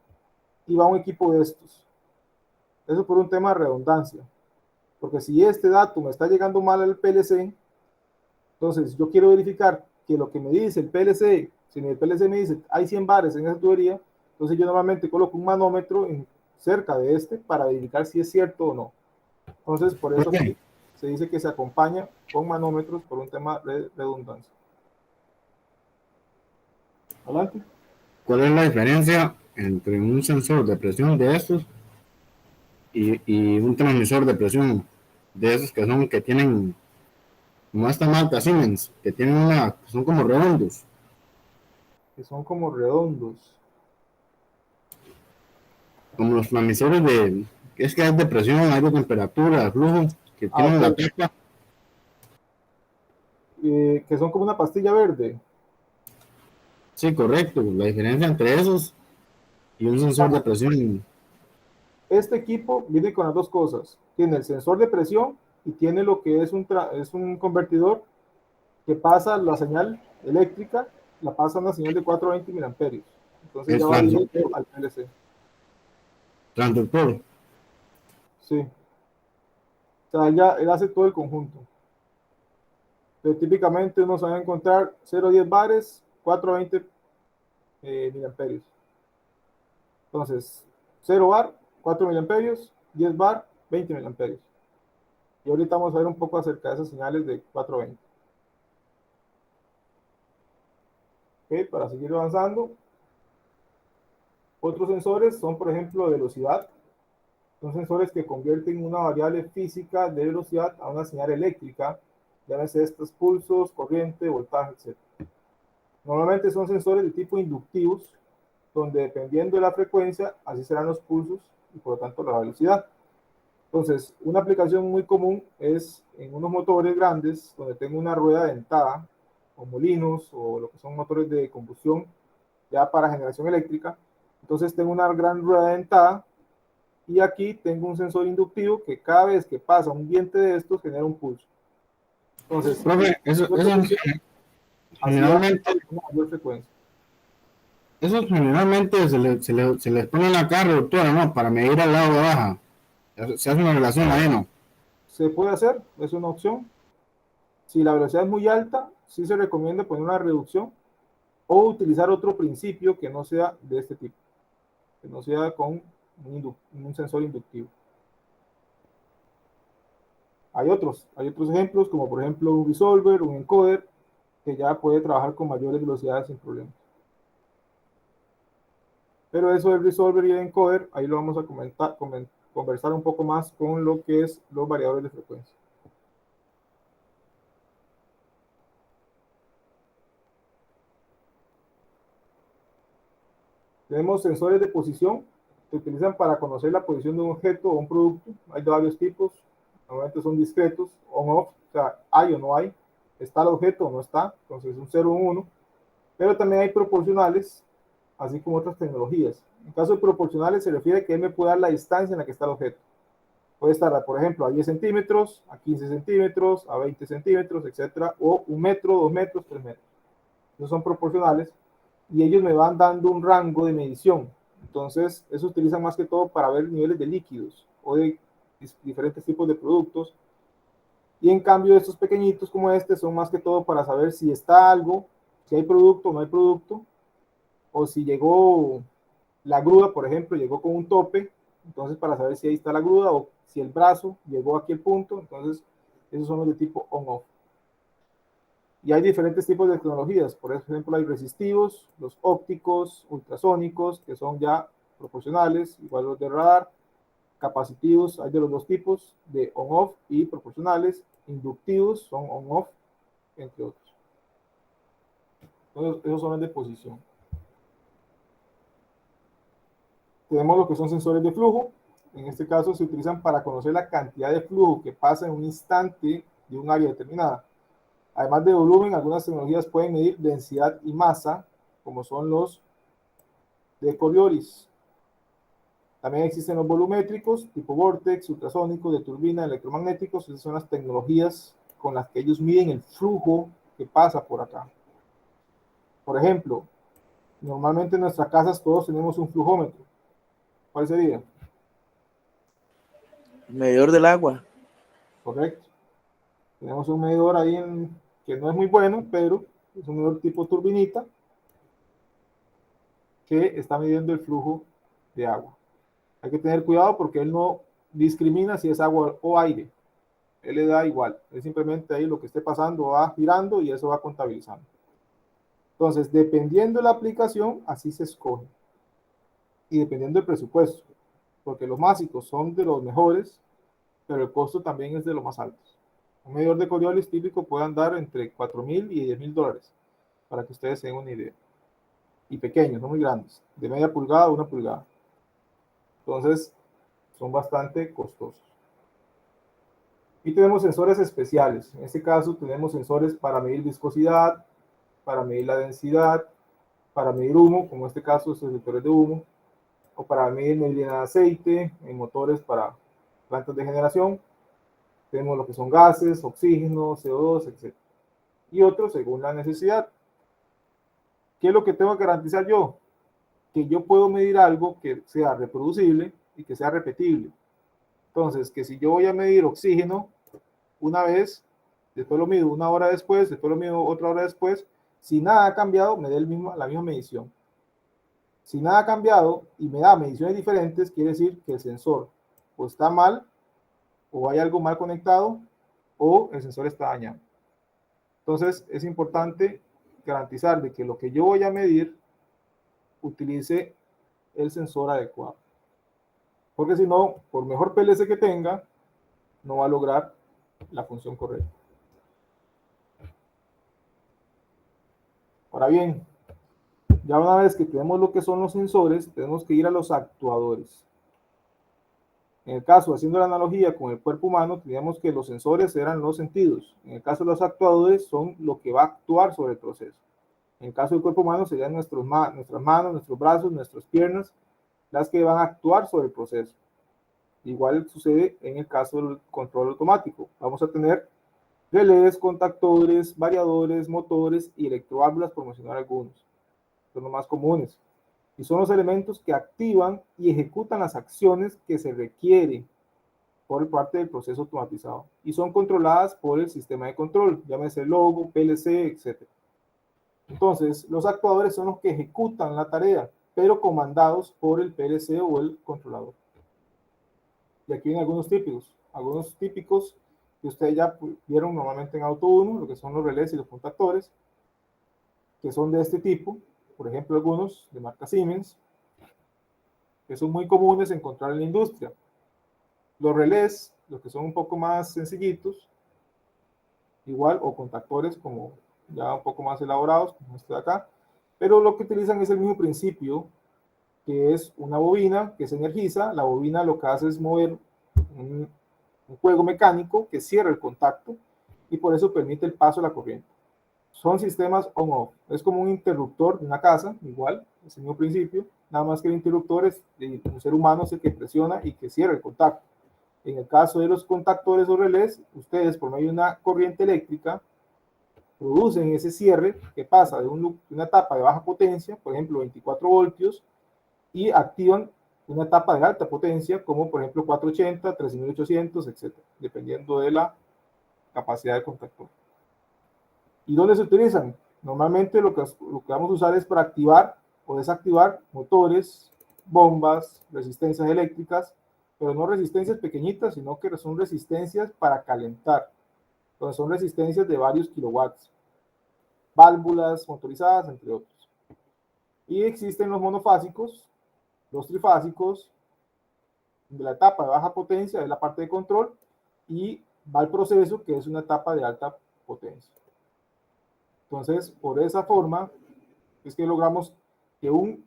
y va un equipo de estos. Eso por un tema de redundancia. Porque si este dato me está llegando mal al PLC, entonces yo quiero verificar que lo que me dice el PLC, si el PLC me dice hay 100 bares en esa tubería, entonces yo normalmente coloco un manómetro cerca de este para verificar si es cierto o no. Entonces, por eso aquí se dice que se acompaña con manómetros por un tema de redundancia. Adelante. ¿Cuál es la diferencia entre un sensor de presión de estos y un transmisor de presión de esos que tienen, no esta marca Siemens, que tienen son como redondos? Que son como redondos. Como los transmisores es que hay de presión, hay de temperatura, de flujo, que tienen la Okay. tapa. Que son como una pastilla verde. Sí, correcto. La diferencia entre esos y un sensor de presión. Este equipo viene con las dos cosas. Tiene el sensor de presión y tiene lo que es un convertidor que pasa la señal eléctrica, la pasa a una señal de 420 miliamperios. Entonces ya Es va directo transductor. al PLC. Transductor. Sí. O sea, él hace todo el conjunto. Pero típicamente uno se va a encontrar 0,10 bares, 420 miliamperios. Entonces, 0 bar, 4 miliamperios, 10 bar, 20 miliamperios. Y ahorita vamos a ver un poco acerca de esas señales de 420. Ok, para seguir avanzando. Otros sensores son, por ejemplo, velocidad. Son sensores que convierten una variable física de velocidad a una señal eléctrica, llámese estos pulsos, corriente, voltaje, etc. Normalmente son sensores de tipo inductivos, donde dependiendo de la frecuencia, así serán los pulsos y por lo tanto la velocidad. Entonces, una aplicación muy común es en unos motores grandes, donde tengo una rueda dentada, o molinos, o lo que son motores de combustión, ya para generación eléctrica. Entonces tengo una gran rueda dentada, y aquí tengo un sensor inductivo que cada vez que pasa un diente de estos genera un pulso. Entonces, Profe, eso así va generalmente, a una mayor frecuencia. eso generalmente se les pone en la cara, doctora, ¿no? Para medir al lado de baja. Se hace una relación ahí, ¿no? Se puede hacer, es una opción. Si la velocidad es muy alta, sí se recomienda poner una reducción o utilizar otro principio que no sea de este tipo, que no sea con un sensor inductivo. Hay otros ejemplos, como por ejemplo un resolver, un encoder, que ya puede trabajar con mayores velocidades sin problemas. Pero eso del resolver y el encoder, ahí lo vamos a conversar un poco más con lo que es los variadores de frecuencia. Tenemos sensores de posición que utilizan para conocer la posición de un objeto o un producto. Hay de varios tipos, normalmente son discretos, on-off, o sea, hay o no hay, está el objeto o no está, entonces es un 0 o un 1, pero también hay proporcionales, así como otras tecnologías. En caso de proporcionales se refiere a que él me puede dar la distancia en la que está el objeto. Puede estar, por ejemplo, a 10 centímetros, a 15 centímetros, a 20 centímetros, etcétera, o 1 metro, 2 metros, 3 metros. Esos son proporcionales y ellos me van dando un rango de medición. Entonces, eso utilizan más que todo para ver niveles de líquidos o de diferentes tipos de productos. Y en cambio, estos pequeñitos como este son más que todo para saber si está algo, si hay producto o no hay producto, o si llegó la grúa, por ejemplo, llegó con un tope, entonces para saber si ahí está la grúa o si el brazo llegó aquí al punto, entonces esos son los de tipo on-off. Y hay diferentes tipos de tecnologías, por ejemplo hay resistivos, los ópticos, ultrasónicos, que son ya proporcionales, igual los de radar, capacitivos, hay de los dos tipos, de on-off y proporcionales, inductivos, son on-off, entre otros. Entonces, esos son los de posición. Tenemos lo que son sensores de flujo, en este caso se utilizan para conocer la cantidad de flujo que pasa en un instante de un área determinada. Además de volumen, algunas tecnologías pueden medir densidad y masa, como son los de Coriolis. También existen los volumétricos, tipo vortex, ultrasónicos, de turbina, electromagnéticos. Esas son las tecnologías con las que ellos miden el flujo que pasa por acá. Por ejemplo, normalmente en nuestras casas todos tenemos un flujómetro. ¿Cuál sería? Medidor del agua. Correcto. Tenemos un medidor ahí que no es muy bueno, pero es un medidor tipo turbinita que está midiendo el flujo de agua. Hay que tener cuidado porque él no discrimina si es agua o aire. Él le da igual. Es simplemente ahí lo que esté pasando va girando y eso va contabilizando. Entonces, dependiendo de la aplicación, así se escoge. Y dependiendo del presupuesto. Porque los básicos son de los mejores, pero el costo también es de los más altos. Un medidor de Coriolis típico puede andar entre $4,000 y $10,000, para que ustedes tengan una idea. Y pequeños, no muy grandes, de media pulgada a 1 pulgada. Entonces, son bastante costosos. Y tenemos sensores especiales. En este caso, tenemos sensores para medir viscosidad, para medir la densidad, para medir humo, como en este caso, estos detectores de humo, o para medir neblina de aceite, en motores para plantas de generación. Tenemos lo que son gases, oxígeno, CO2, etc. Y otros según la necesidad. ¿Qué es lo que tengo que garantizar yo? Que yo puedo medir algo que sea reproducible y que sea repetible. Entonces, que si yo voy a medir oxígeno una vez, después lo mido una hora después, después lo mido otra hora después, si nada ha cambiado, me dé la misma medición. Si nada ha cambiado y me da mediciones diferentes, quiere decir que el sensor o está mal, o hay algo mal conectado, o el sensor está dañado. Entonces, es importante garantizar de que lo que yo voy a medir utilice el sensor adecuado. Porque si no, por mejor PLC que tenga, no va a lograr la función correcta. Ahora bien, ya una vez que tenemos lo que son los sensores, tenemos que ir a los actuadores. En el caso, haciendo la analogía con el cuerpo humano, teníamos que los sensores eran los sentidos. En el caso de los actuadores, son lo que va a actuar sobre el proceso. En el caso del cuerpo humano, serían nuestras manos, nuestros brazos, nuestras piernas, las que van a actuar sobre el proceso. Igual sucede en el caso del control automático. Vamos a tener relés, contactores, variadores, motores y electroválvulas, por mencionar algunos. Son los más comunes. Y son los elementos que activan y ejecutan las acciones que se requieren por parte del proceso automatizado. Y son controladas por el sistema de control, llámese logo, PLC, etc. Entonces, los actuadores son los que ejecutan la tarea, pero comandados por el PLC o el controlador. Y aquí vienen algunos típicos que ustedes ya vieron normalmente en Auto 1, lo que son los relés y los contactores, que son de este tipo. Por ejemplo, algunos de marca Siemens, que son muy comunes encontrar en la industria. Los relés, los que son un poco más sencillitos, igual, o contactores como ya un poco más elaborados, como este de acá, pero lo que utilizan es el mismo principio, que es una bobina que se energiza. La bobina lo que hace es mover un juego mecánico que cierra el contacto y por eso permite el paso de la corriente. Son sistemas on-off. Es como un interruptor de una casa, igual, es el mismo principio, nada más que el interruptor es un ser humano, es el que presiona y que cierra el contacto. En el caso de los contactores o relés, ustedes por medio de una corriente eléctrica producen ese cierre que pasa de una etapa de baja potencia, por ejemplo 24 voltios, y activan una etapa de alta potencia, como por ejemplo 480, 13800, etc., dependiendo de la capacidad del contactor. ¿Y dónde se utilizan? Normalmente lo que vamos a usar es para activar o desactivar motores, bombas, resistencias eléctricas, pero no resistencias pequeñitas, sino que son resistencias para calentar. Entonces son resistencias de varios kilowatts, válvulas motorizadas, entre otros. Y existen los monofásicos, los trifásicos, de la etapa de baja potencia es la parte de control y va al proceso, que es una etapa de alta potencia. Entonces, por esa forma es que logramos que un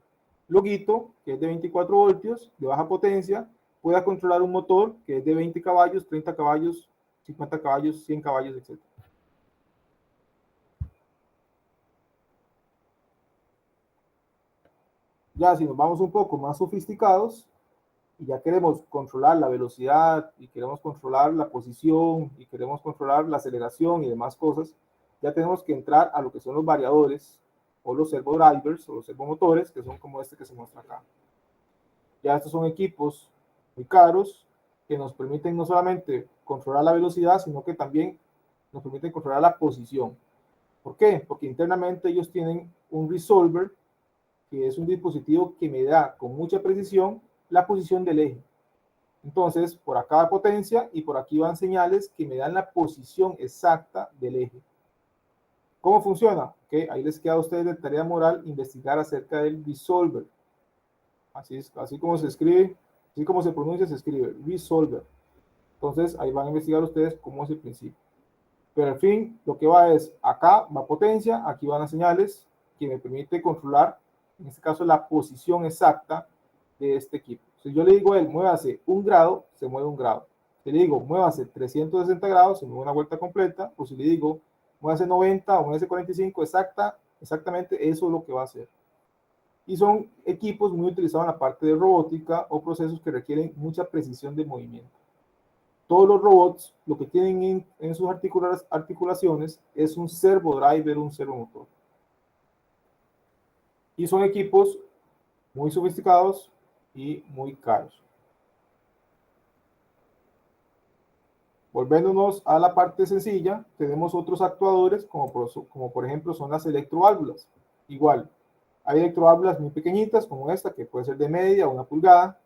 loguito, que es de 24 voltios, de baja potencia, pueda controlar un motor que es de 20 caballos, 30 caballos, 50 caballos, 100 caballos, etc. Ya si nos vamos un poco más sofisticados y ya queremos controlar la velocidad y queremos controlar la posición y queremos controlar la aceleración y demás cosas, ya tenemos que entrar a lo que son los variadores o los servodrivers o los servomotores, que son como este que se muestra acá. Ya estos son equipos muy caros que nos permiten no solamente controlar la velocidad, sino que también nos permiten controlar la posición. ¿Por qué? Porque internamente ellos tienen un resolver, que es un dispositivo que me da con mucha precisión la posición del eje. Entonces, por acá va potencia y por aquí van señales que me dan la posición exacta del eje. ¿Cómo funciona? Okay, ahí les queda a ustedes de tarea moral investigar acerca del resolver. Así como se escribe, así como se pronuncia, se escribe resolver. Entonces, ahí van a investigar ustedes cómo es el principio. Pero al fin, lo que va es, acá va potencia, aquí van las señales que me permite controlar, en este caso, la posición exacta de este equipo. Si yo le digo a él, muévase 1 grado, se mueve 1 grado. Si le digo, muévase 360 grados, se mueve una vuelta completa. O si le digo, muévase 90 o muévase 45, exactamente eso es lo que va a hacer. Y son equipos muy utilizados en la parte de robótica o procesos que requieren mucha precisión de movimiento. Todos los robots lo que tienen en sus articulaciones es un servo driver, un servomotor. Y son equipos muy sofisticados y muy caros. Volviéndonos a la parte sencilla, tenemos otros actuadores como por ejemplo son las electroválvulas. Igual, hay electroválvulas muy pequeñitas como esta, que puede ser de media o 1 pulgada,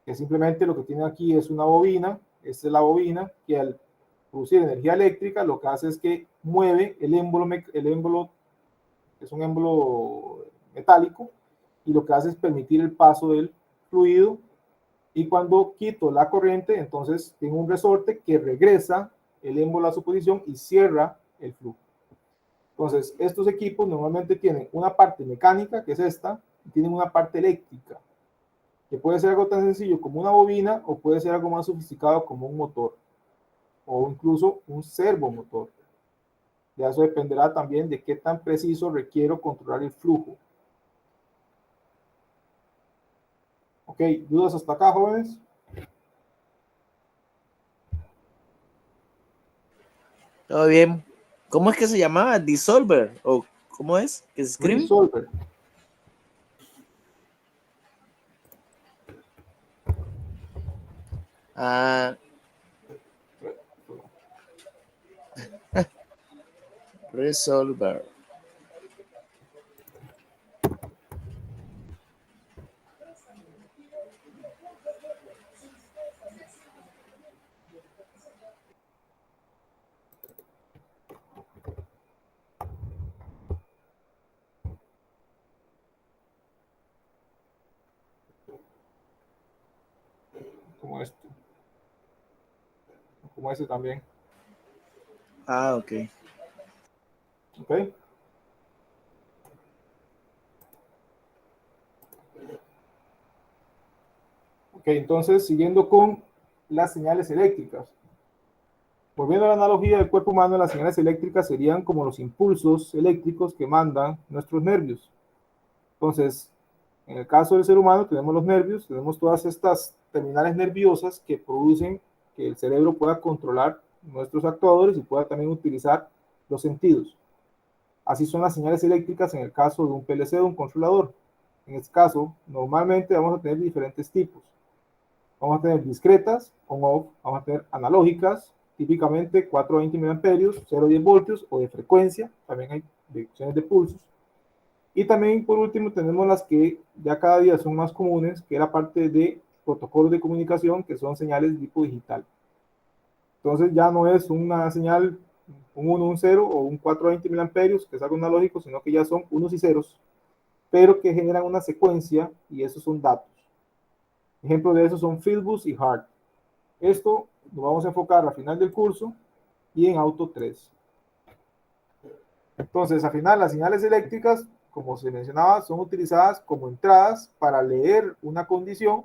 que simplemente lo que tiene aquí es una bobina. Esta es la bobina que al producir energía eléctrica lo que hace es que mueve el émbolo, es un émbolo metálico, y lo que hace es permitir el paso del fluido, y cuando quito la corriente, entonces tengo un resorte que regresa el émbolo a su posición y cierra el flujo. Entonces, estos equipos normalmente tienen una parte mecánica, que es esta, y tienen una parte eléctrica, que puede ser algo tan sencillo como una bobina o puede ser algo más sofisticado como un motor o incluso un servomotor. Ya eso dependerá también de qué tan preciso requiero controlar el flujo. Ok, ¿dudas hasta acá, jóvenes? Todo bien. ¿Cómo es que se llamaba? Dissolver. ¿O cómo es que se escribe? Resolver. Ah, resolver. Como este. Como este también. Ah, ok. Ok. Ok, entonces siguiendo con las señales eléctricas. Volviendo a la analogía del cuerpo humano, las señales eléctricas serían como los impulsos eléctricos que mandan nuestros nervios. Entonces, en el caso del ser humano tenemos los nervios, tenemos todas estas terminales nerviosas que producen que el cerebro pueda controlar nuestros actuadores y pueda también utilizar los sentidos. Así son las señales eléctricas en el caso de un PLC, de un controlador. En este caso, normalmente vamos a tener diferentes tipos. Vamos a tener discretas, on-off, vamos a tener analógicas, típicamente 420 mA, 0,10 voltios o de frecuencia, también hay opciones de pulsos. Y también, por último, tenemos las que ya cada día son más comunes, que es la parte de protocolos de comunicación, que son señales de tipo digital. Entonces ya no es una señal, un 1, un 0 o un 420 mA, que es algo analógico, sino que ya son unos y ceros, pero que generan una secuencia y esos son datos. Ejemplos de eso son Fieldbus y HART. Esto lo vamos a enfocar al final del curso y en Auto 3. Entonces, al final, las señales eléctricas, como se mencionaba, son utilizadas como entradas para leer una condición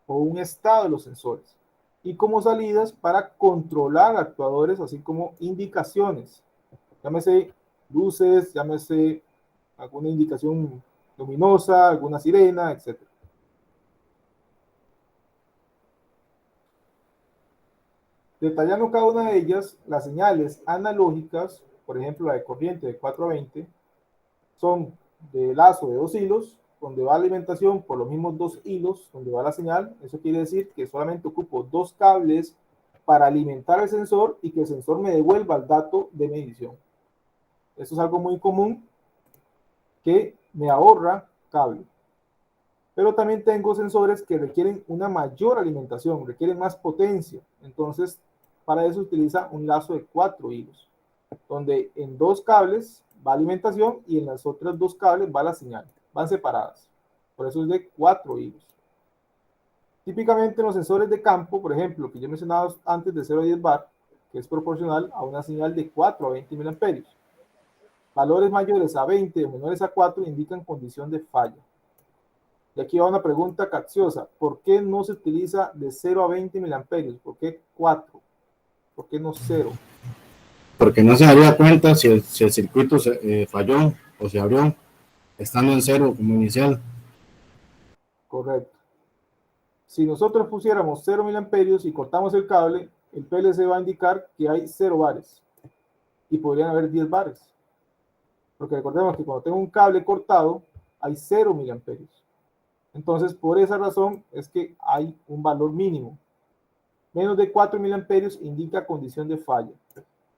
o un estado de los sensores y como salidas para controlar actuadores, así como indicaciones. Llámese luces, llámese alguna indicación luminosa, alguna sirena, etc. Detallando cada una de ellas, las señales analógicas, por ejemplo la de corriente de 420, son de lazo de 2 hilos, donde va la alimentación por los mismos 2 hilos donde va la señal. Eso quiere decir que solamente ocupo 2 cables para alimentar el sensor y que el sensor me devuelva el dato de medición. Esto es algo muy común que me ahorra cable. Pero también tengo sensores que requieren una mayor alimentación, requieren más potencia. Entonces, para eso utiliza un lazo de 4 hilos, donde en 2 cables va alimentación y en las otras 2 cables va la señal. Van separadas. Por eso es de 4 hilos. Típicamente en los sensores de campo, por ejemplo, que yo mencionaba antes de 0 a 10 bar, que es proporcional a una señal de 4 a 20 miliamperios. Valores mayores a 20 o menores a 4 indican condición de falla. Y aquí va una pregunta capciosa. ¿Por qué no se utiliza de 0 a 20 miliamperios? ¿Por qué 4? ¿Por qué no 0? Porque no se daría cuenta si el circuito falló o se abrió estando en 0 como inicial. Correcto. Si nosotros pusiéramos 0 miliamperios y cortamos el cable, el PLC va a indicar que hay 0 bares. Y podrían haber 10 bares. Porque recordemos que cuando tengo un cable cortado, hay 0 miliamperios. Entonces, por esa razón es que hay un valor mínimo. Menos de 4 miliamperios indica condición de falla.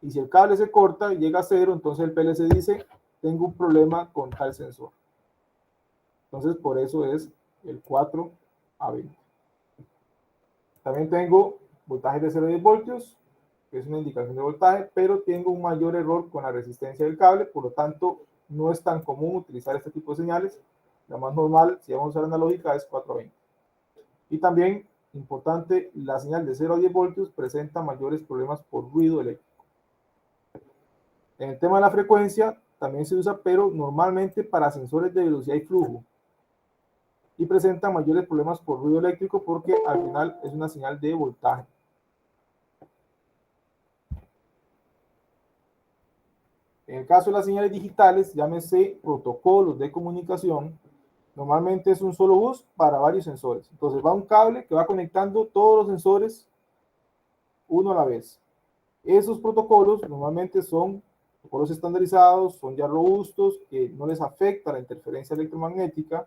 Y si el cable se corta y llega a 0, entonces el PLC dice, tengo un problema con tal sensor. Entonces, por eso es el 4 a 20. También tengo voltaje de 0 a 10 voltios, que es una indicación de voltaje, pero tengo un mayor error con la resistencia del cable, por lo tanto, no es tan común utilizar este tipo de señales. La más normal, si vamos a usar analógica, es 4 a 20. Y también, importante, la señal de 0 a 10 voltios presenta mayores problemas por ruido eléctrico. En el tema de la frecuencia, también se usa, pero normalmente para sensores de velocidad y flujo. Y presenta mayores problemas por ruido eléctrico porque al final es una señal de voltaje. En el caso de las señales digitales, llámese protocolos de comunicación, normalmente es un solo bus para varios sensores. Entonces va un cable que va conectando todos los sensores uno a la vez. Esos protocolos normalmente son protocolos estandarizados, son ya robustos, que no les afecta la interferencia electromagnética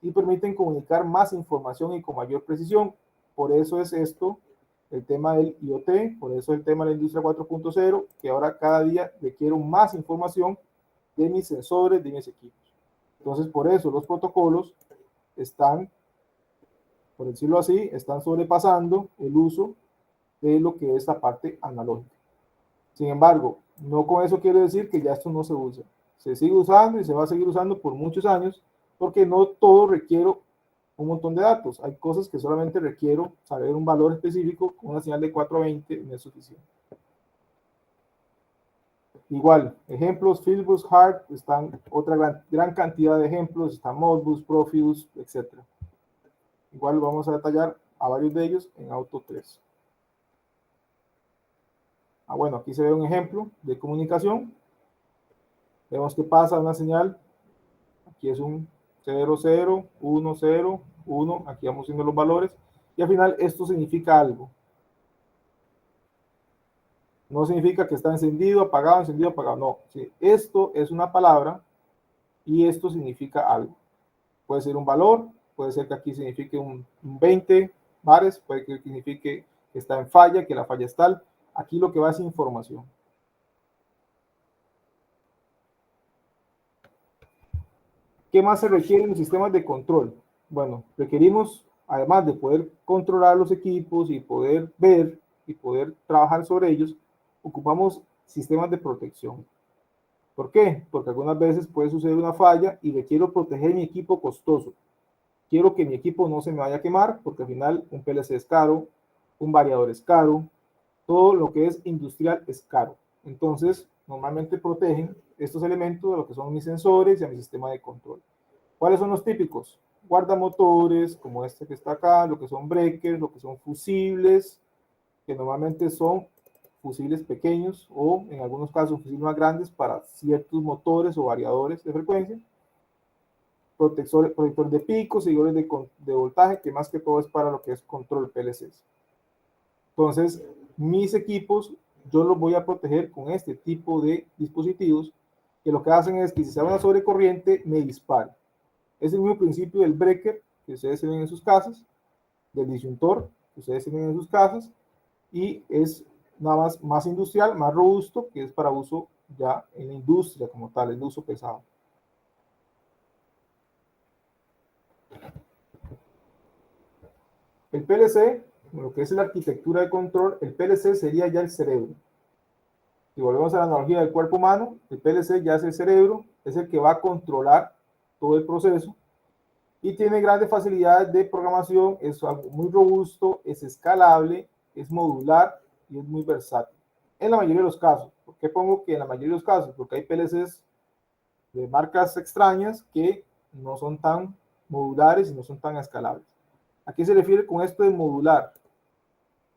y permiten comunicar más información y con mayor precisión. Por eso es esto el tema del IoT, por eso el tema de la industria 4.0, que ahora cada día requiero más información de mis sensores, de mis equipos. Entonces, por eso los protocolos están, por decirlo así, están sobrepasando el uso de lo que es la parte analógica. Sin embargo, no con eso quiero decir que ya esto no se usa. Se sigue usando y se va a seguir usando por muchos años, porque no todo requiero un montón de datos. Hay cosas que solamente requiero saber un valor específico, con una señal de 4 a 20 no es suficiente. Igual, ejemplos, Fieldbus, Hart, están otra gran cantidad de ejemplos, están Modbus, Profibus, etc. Igual vamos a detallar a varios de ellos en Auto 3. Bueno, aquí se ve un ejemplo de comunicación. Vemos que pasa una señal. Aquí es un 0, 0, 1, 0, 1. Aquí vamos viendo los valores. Y al final esto significa algo. No significa que está encendido, apagado, no. Sí, esto es una palabra y esto significa algo. Puede ser un valor, puede ser que aquí signifique un 20 bares, puede que signifique que está en falla, que la falla es tal. Aquí lo que va es información. ¿Qué más se requiere en los sistemas de control? Bueno, requerimos, además de poder controlar los equipos y poder ver y poder trabajar sobre ellos, ocupamos sistemas de protección. ¿Por qué? Porque algunas veces puede suceder una falla y requiero proteger mi equipo costoso. Quiero que mi equipo no se me vaya a quemar, porque al final un PLC es caro, un variador es caro, todo lo que es industrial es caro. Entonces, normalmente protegen estos elementos de lo que son mis sensores y a mi sistema de control. ¿Cuáles son los típicos? Guardamotores, como este que está acá, lo que son breakers, lo que son fusibles, que normalmente son fusibles pequeños o en algunos casos fusibles más grandes para ciertos motores o variadores de frecuencia. Protector de picos, seguidores de voltaje, que más que todo es para lo que es control PLCs. Entonces, mis equipos yo los voy a proteger con este tipo de dispositivos que lo que hacen es que si se da una sobrecorriente me dispara. Es el mismo principio del breaker que ustedes tienen en sus casas, del disyuntor que ustedes tienen en sus casas, y es nada más industrial, más robusto, que es para uso ya en la industria como tal, es de uso pesado. El PLC, lo que es la arquitectura de control, el PLC sería ya el cerebro. Si volvemos a la analogía del cuerpo humano, el PLC ya es el cerebro, es el que va a controlar todo el proceso y tiene grandes facilidades de programación, es algo muy robusto, es escalable, es modular y es muy versátil. En la mayoría de los casos. ¿Por qué pongo que en la mayoría de los casos? Porque hay PLCs de marcas extrañas que no son tan modulares y no son tan escalables. ¿A qué se refiere con esto de modular?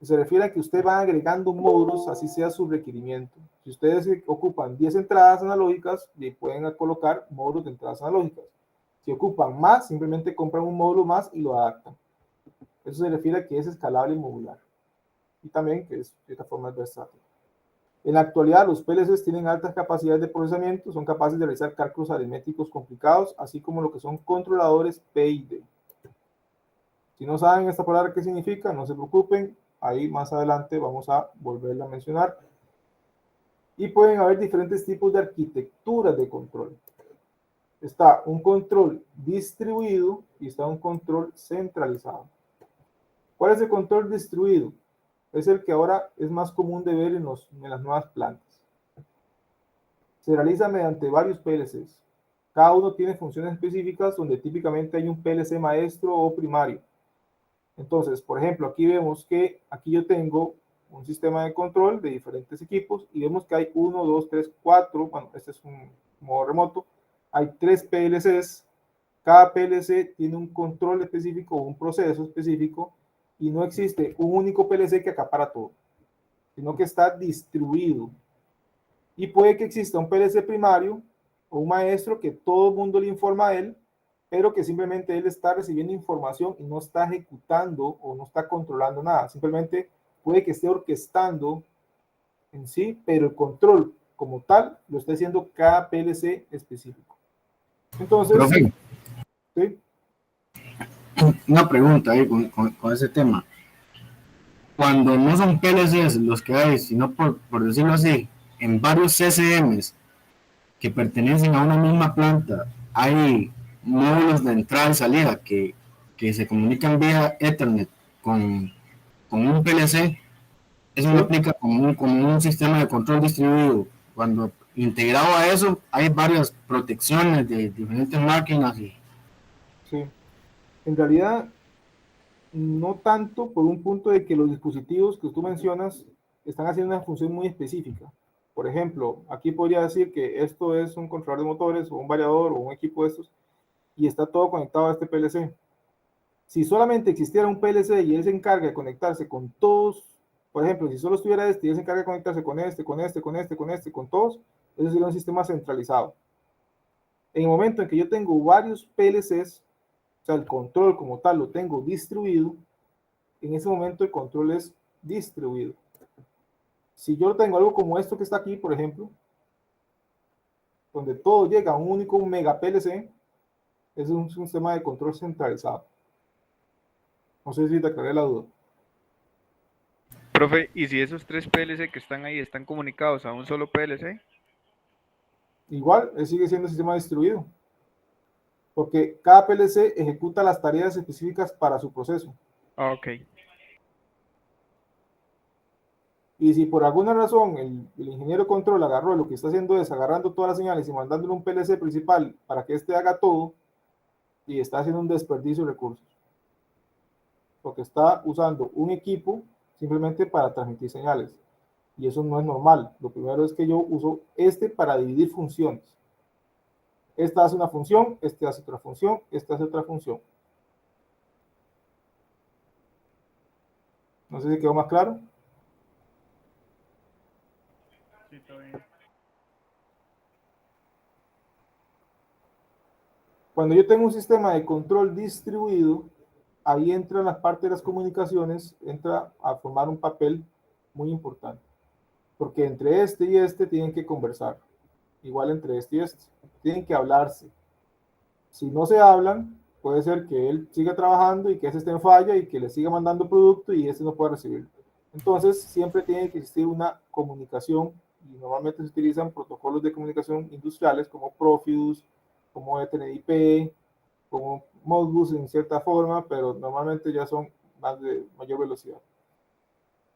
Se refiere a que usted va agregando módulos, así sea su requerimiento. Si ustedes ocupan 10 entradas analógicas, le pueden colocar módulos de entradas analógicas. Si ocupan más, simplemente compran un módulo más y lo adaptan. Eso se refiere a que es escalable y modular. Y también que es, de esta forma, es versátil. En la actualidad, los PLCs tienen altas capacidades de procesamiento, son capaces de realizar cálculos aritméticos complicados, así como lo que son controladores PID. Si no saben esta palabra qué significa, no se preocupen, ahí más adelante vamos a volverla a mencionar. Y pueden haber diferentes tipos de arquitecturas de control. Está un control distribuido y está un control centralizado. ¿Cuál es el control distribuido? Es el que ahora es más común de ver en las nuevas plantas. Se realiza mediante varios PLCs. Cada uno tiene funciones específicas donde típicamente hay un PLC maestro o primario. Entonces, por ejemplo, aquí vemos que aquí yo tengo un sistema de control de diferentes equipos y vemos que hay 1, 2, 3, 4, bueno, este es un modo remoto, hay 3 PLCs, cada PLC tiene un control específico, un proceso específico y no existe un único PLC que acapara todo, sino que está distribuido. Y puede que exista un PLC primario o un maestro que todo el mundo le informa a él, pero que simplemente él está recibiendo información y no está ejecutando o no está controlando nada. Simplemente puede que esté orquestando en sí, pero el control como tal lo está haciendo cada PLC específico. Entonces, Profe, ¿sí? una pregunta ahí con ese tema. Cuando no son PLCs los que hay, sino por decirlo así, en varios CCMs que pertenecen a una misma planta, hay módulos de entrada y salida que se comunican vía Ethernet con un PLC. Eso me ¿Sí? aplica como un sistema de control distribuido. Cuando integrado a eso, hay varias protecciones de diferentes máquinas. Sí. En realidad, no tanto por un punto de que los dispositivos que tú mencionas están haciendo una función muy específica. Por ejemplo, aquí podría decir que esto es un controlador de motores o un variador o un equipo de estos y está todo conectado a este PLC. Si solamente existiera un PLC y él se encarga de conectarse con todos, por ejemplo, si solo estuviera este y él se encarga de conectarse con este, con este, con este, con este, con todos, eso sería un sistema centralizado. En el momento en que yo tengo varios PLCs, o sea, el control como tal lo tengo distribuido, en ese momento el control es distribuido. Si yo tengo algo como esto que está aquí, por ejemplo, donde todo llega a un único mega PLC, es un sistema de control centralizado. No sé si te aclaré la duda. Profe, ¿y si esos 3 PLC que están ahí están comunicados a un solo PLC? Igual, él sigue siendo sistema distribuido, porque cada PLC ejecuta las tareas específicas para su proceso. Ah, ok. Y si por alguna razón el ingeniero control agarró, lo que está haciendo es agarrando todas las señales y mandándole un PLC principal para que éste haga todo, y está haciendo un desperdicio de recursos. Porque está usando un equipo simplemente para transmitir señales. Y eso no es normal. Lo primero es que yo uso este para dividir funciones. Esta hace una función, este hace otra función, esta hace otra función. No sé si quedó más claro. Sí, está bien. Cuando yo tengo un sistema de control distribuido, ahí entra las partes de las comunicaciones, entra a formar un papel muy importante. Porque entre este y este tienen que conversar. Igual entre este y este. Tienen que hablarse. Si no se hablan, puede ser que él siga trabajando y que ese esté en falla y que le siga mandando producto y ese no pueda recibirlo. Entonces, siempre tiene que existir una comunicación y normalmente se utilizan protocolos de comunicación industriales como Profibus, como Ethernet-IP, como Modbus en cierta forma, pero normalmente ya son más de mayor velocidad.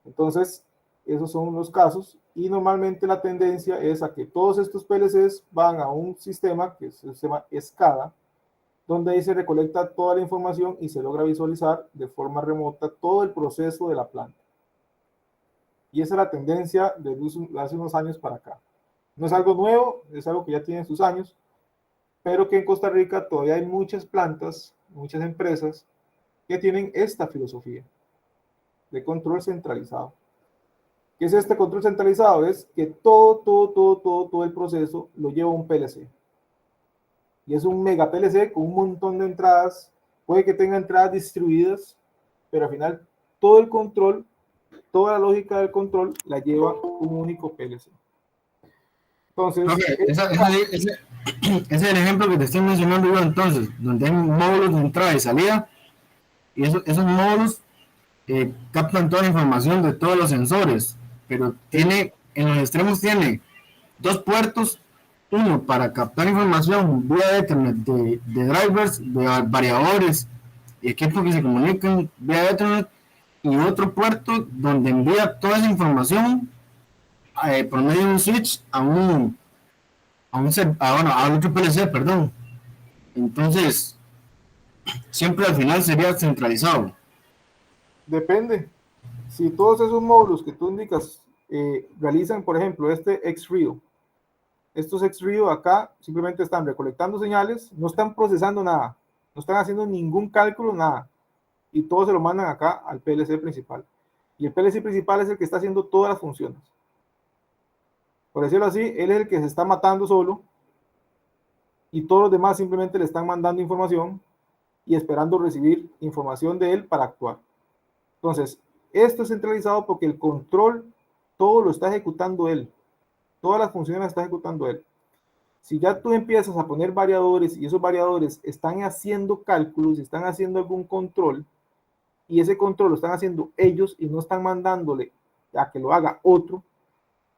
Entonces, esos son los casos y normalmente la tendencia es a que todos estos PLCs van a un sistema que es el sistema SCADA, donde ahí se recolecta toda la información y se logra visualizar de forma remota todo el proceso de la planta. Y esa es la tendencia desde hace unos años para acá. No es algo nuevo, es algo que ya tiene sus años, pero que en Costa Rica todavía hay muchas plantas, muchas empresas que tienen esta filosofía de control centralizado. ¿Qué es este control centralizado? Es que todo el proceso lo lleva un PLC. Y es un mega PLC con un montón de entradas. Puede que tenga entradas distribuidas, pero al final todo el control, toda la lógica del control la lleva un único PLC. Entonces, Profe, ese es el ejemplo que te estoy mencionando yo entonces, donde hay módulos de entrada y salida, y esos módulos captan toda la información de todos los sensores, pero tiene, en los extremos tiene dos puertos, uno para captar información vía Ethernet de drivers, de variadores y equipos que se comunican vía Ethernet, y otro puerto donde envía toda esa información por medio de un switch al otro PLC, perdón. Entonces, siempre al final sería centralizado. depende. Si todos esos módulos que tú indicas realizan, por ejemplo, este XREO, estos XREO acá simplemente están recolectando señales, no están procesando nada, no están haciendo ningún cálculo, nada. Y todo se lo mandan acá al PLC principal. Y el PLC principal es el que está haciendo todas las funciones. Por decirlo así, él es el que se está matando solo y todos los demás simplemente le están mandando información y esperando recibir información de él para actuar. Entonces, esto es centralizado porque el control todo lo está ejecutando él. Todas las funciones las está ejecutando él. Si ya tú empiezas a poner variadores y esos variadores están haciendo cálculos, están haciendo algún control, y ese control lo están haciendo ellos y no están mandándole a que lo haga otro,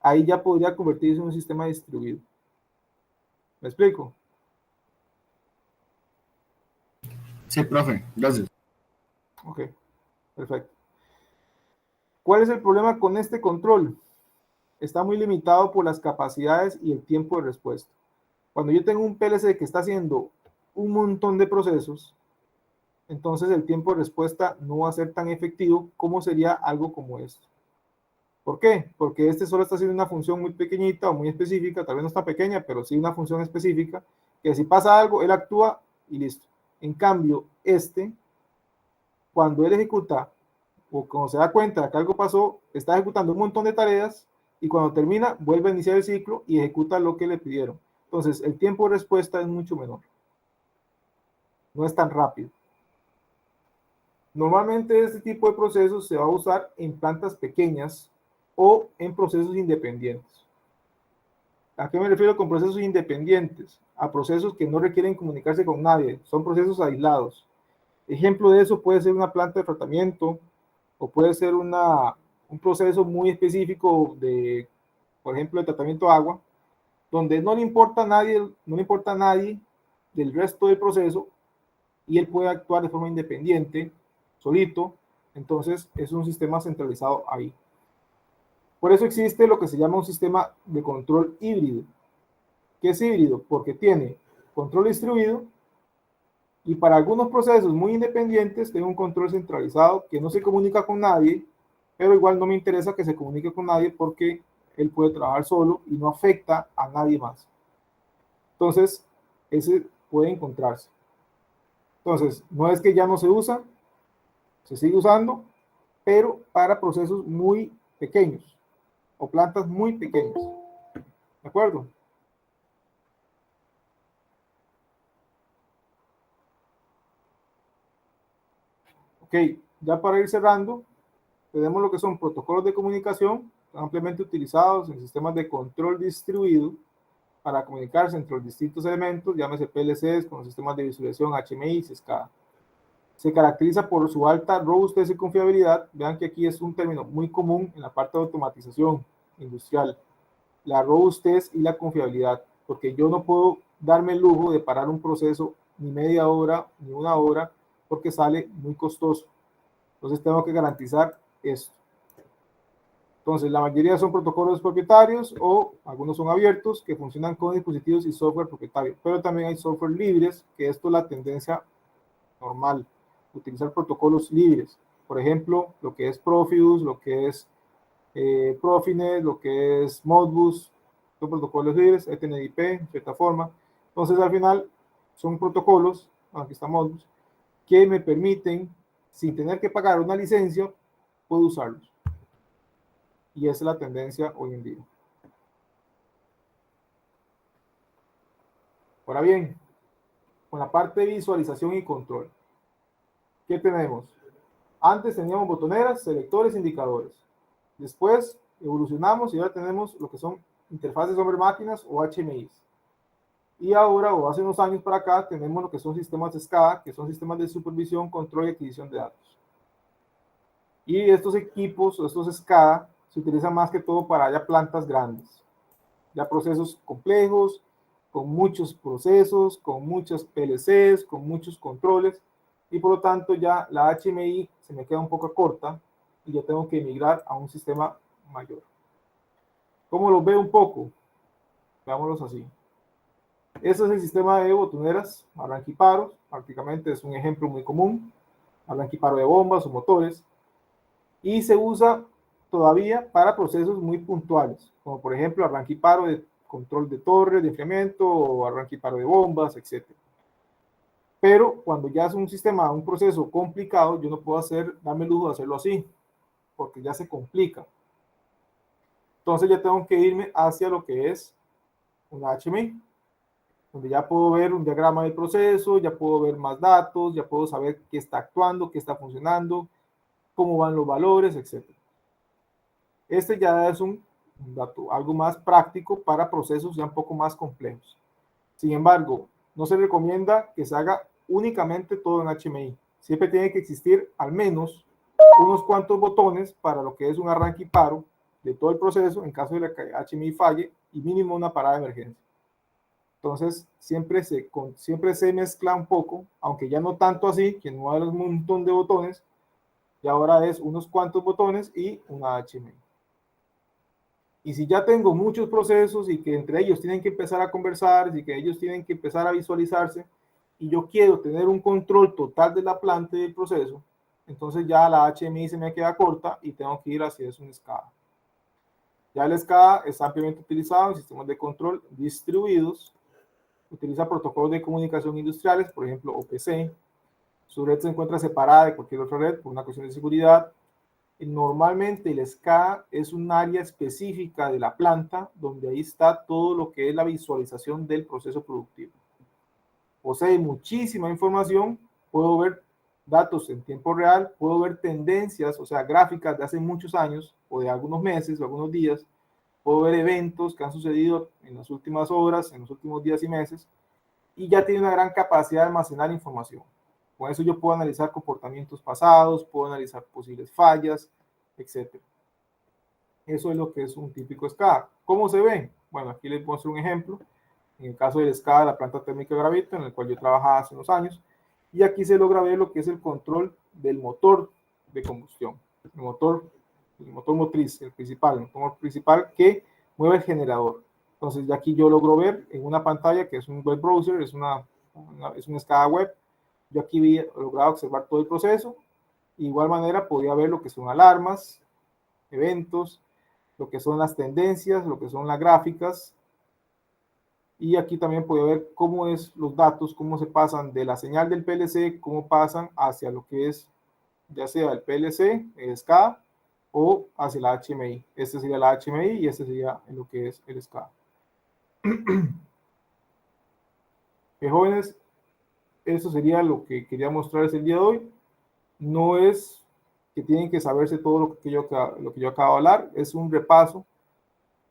ahí ya podría convertirse en un sistema distribuido. ¿Me explico? Sí, profe, gracias. Ok, perfecto. ¿Cuál es el problema con este control? Está muy limitado por las capacidades y el tiempo de respuesta. Cuando yo tengo un PLC que está haciendo un montón de procesos, entonces el tiempo de respuesta no va a ser tan efectivo como sería algo como esto. ¿Por qué? Porque este solo está haciendo una función muy pequeñita o muy específica, tal vez no está pequeña, pero sí una función específica, que si pasa algo, él actúa y listo. En cambio, cuando él ejecuta o cuando se da cuenta de que algo pasó, está ejecutando un montón de tareas y cuando termina, vuelve a iniciar el ciclo y ejecuta lo que le pidieron. Entonces, el tiempo de respuesta es mucho menor. No es tan rápido. Normalmente este tipo de procesos se va a usar en plantas pequeñas o en procesos independientes. ¿A qué me refiero con procesos independientes? A procesos que no requieren comunicarse con nadie, son procesos aislados. Ejemplo de eso puede ser una planta de tratamiento o puede ser un proceso muy específico de, por ejemplo, de tratamiento de agua, donde no le importa a nadie del resto del proceso y él puede actuar de forma independiente, solito, entonces es un sistema centralizado ahí. Por eso existe lo que se llama un sistema de control híbrido. ¿Qué es híbrido? Porque tiene control distribuido y para algunos procesos muy independientes tiene un control centralizado que no se comunica con nadie, pero igual no me interesa que se comunique con nadie porque él puede trabajar solo y no afecta a nadie más. Entonces, ese puede encontrarse. Entonces, no es que ya no se usa, se sigue usando, pero para procesos muy pequeños o plantas muy pequeñas. ¿De acuerdo? Ok, ya para ir cerrando, tenemos lo que son protocolos de comunicación ampliamente utilizados en sistemas de control distribuido para comunicarse entre los distintos elementos, llámese PLCs, con los sistemas de visualización HMI y SCADA. Se caracteriza por su alta robustez y confiabilidad. Vean que aquí es un término muy común en la parte de automatización industrial, la robustez y la confiabilidad, porque yo no puedo darme el lujo de parar un proceso ni media hora ni una hora porque sale muy costoso. Entonces tengo que garantizar esto. Entonces la mayoría son protocolos propietarios o algunos son abiertos que funcionan con dispositivos y software propietario, pero también hay software libres, que esto es la tendencia normal, utilizar protocolos libres. Por ejemplo, lo que es Profibus, lo que es Profinet, lo que es Modbus, son protocolos libres, ETNIP, en cierta forma. Entonces, al final, son protocolos, aquí está Modbus, que me permiten, sin tener que pagar una licencia, puedo usarlos. Y esa es la tendencia hoy en día. Ahora bien, con la parte de visualización y control, ¿qué tenemos? Antes teníamos botoneras, selectores, indicadores. Después evolucionamos y ahora tenemos lo que son interfaces hombre-máquinas o HMIs. Y ahora, o hace unos años para acá, tenemos lo que son sistemas SCADA, que son sistemas de supervisión, control y adquisición de datos. Y estos equipos, estos SCADA, se utilizan más que todo para ya plantas grandes, ya procesos complejos, con muchos procesos, con muchas PLCs, con muchos controles, y por lo tanto ya la HMI se me queda un poco corta y ya tengo que migrar a un sistema mayor. ¿Cómo lo veo un poco? Veámoslos así. Este es el sistema de botoneras, arranquiparos, prácticamente es un ejemplo muy común, arranquiparo de bombas o motores, y se usa todavía para procesos muy puntuales, como por ejemplo arranquiparo de control de torre, de enfriamiento, o arranquiparo de bombas, etc. Pero cuando ya es un sistema, un proceso complicado, yo no puedo darme el lujo de hacerlo así, porque ya se complica. Entonces ya tengo que irme hacia lo que es una HMI, donde ya puedo ver un diagrama del proceso, ya puedo ver más datos, ya puedo saber qué está actuando, qué está funcionando, cómo van los valores, etc. Este ya es un dato, algo más práctico para procesos ya un poco más complejos. Sin embargo, no se recomienda que se haga únicamente todo en HMI. Siempre tiene que existir al menos unos cuantos botones para lo que es un arranque y paro de todo el proceso en caso de que HMI falle, y mínimo una parada de emergencia. Entonces, siempre se mezcla un poco, aunque ya no tanto así, que no hay un montón de botones, y ahora es unos cuantos botones y una HMI. Y si ya tengo muchos procesos y que entre ellos tienen que empezar a conversar y que ellos tienen que empezar a visualizarse, y yo quiero tener un control total de la planta y del proceso, entonces ya la HMI se me queda corta y tengo que ir hacia un SCADA. Ya el SCADA es ampliamente utilizado en sistemas de control distribuidos, utiliza protocolos de comunicación industriales, por ejemplo OPC. Su red se encuentra separada de cualquier otra red por una cuestión de seguridad. Y normalmente el SCADA es un área específica de la planta donde ahí está todo lo que es la visualización del proceso productivo. Posee muchísima información, puedo ver datos en tiempo real, puedo ver tendencias, o sea, gráficas de hace muchos años o de algunos meses o algunos días, puedo ver eventos que han sucedido en las últimas horas, en los últimos días y meses, y ya tiene una gran capacidad de almacenar información. Con eso yo puedo analizar comportamientos pasados, puedo analizar posibles fallas, etc. Eso es lo que es un típico SCADA. ¿Cómo se ve? Bueno, aquí les muestro un ejemplo. En el caso del SCADA, la planta térmica Gravito, en el cual yo trabajaba hace unos años, y aquí se logra ver lo que es el control del motor de combustión, el motor motriz, el motor principal que mueve el generador. Entonces, ya aquí yo logro ver en una pantalla que es un web browser, es un SCADA web. Yo aquí he logrado observar todo el proceso. De igual manera, podía ver lo que son alarmas, eventos, lo que son las tendencias, lo que son las gráficas. Y aquí también puede ver cómo es los datos, cómo se pasan de la señal del PLC, cómo pasan hacia lo que es, ya sea el PLC, el SCADA, o hacia la HMI. Este sería la HMI y este sería lo que es el SCADA. Jóvenes, eso sería lo que quería mostrarles el día de hoy. No es que tienen que saberse todo lo que yo acabo de hablar, es un repaso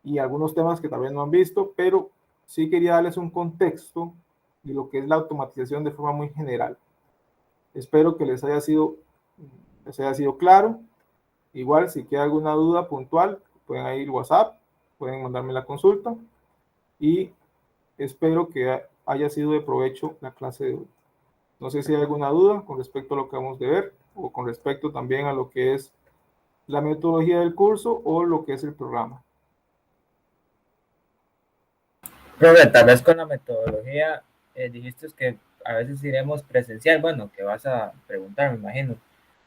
y algunos temas que también no han visto, pero sí quería darles un contexto de lo que es la automatización de forma muy general. Espero que les haya sido claro. Igual, si queda alguna duda puntual, pueden ir WhatsApp, pueden mandarme la consulta y espero que haya sido de provecho la clase de hoy. No sé si hay alguna duda con respecto a lo que vamos a ver o con respecto también a lo que es la metodología del curso o lo que es el programa. Profe, tal vez con la metodología, dijiste que a veces iremos presencial, bueno, que vas a preguntar, me imagino.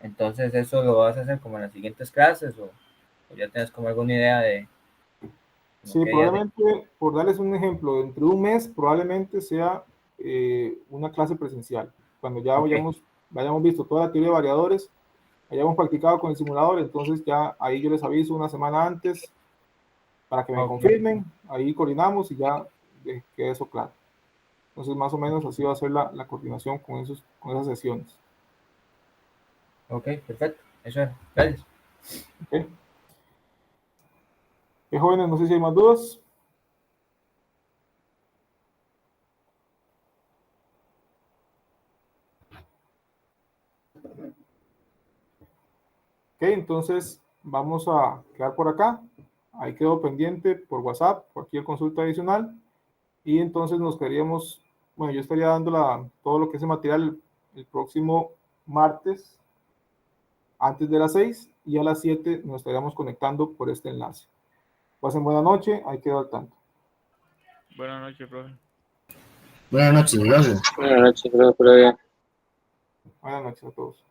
Entonces, ¿eso lo vas a hacer como en las siguientes clases o ya tienes como alguna idea de... Sí, probablemente, por darles un ejemplo, dentro de un mes probablemente sea una clase presencial. Cuando ya hayamos visto toda la teoría de variadores, hayamos practicado con el simulador, entonces ya ahí yo les aviso una semana antes para que me confirmen, ahí coordinamos y ya quede eso claro. Entonces, más o menos así va a ser la coordinación con esas sesiones. Ok, perfecto. Eso era. Gracias. Okay. Jóvenes, no sé si hay más dudas. Ok, entonces vamos a quedar por acá. Ahí quedó pendiente por WhatsApp, cualquier consulta adicional. Y entonces nos quedaríamos, bueno, yo estaría dando todo lo que es el material el próximo martes, antes de las 6, y a las 7 nos estaríamos conectando por este enlace. Pasen buena noche, ahí quedó al tanto. Buenas noches, profe. Buenas noches, gracias. Buenas noches, profe. Buenas noches a todos.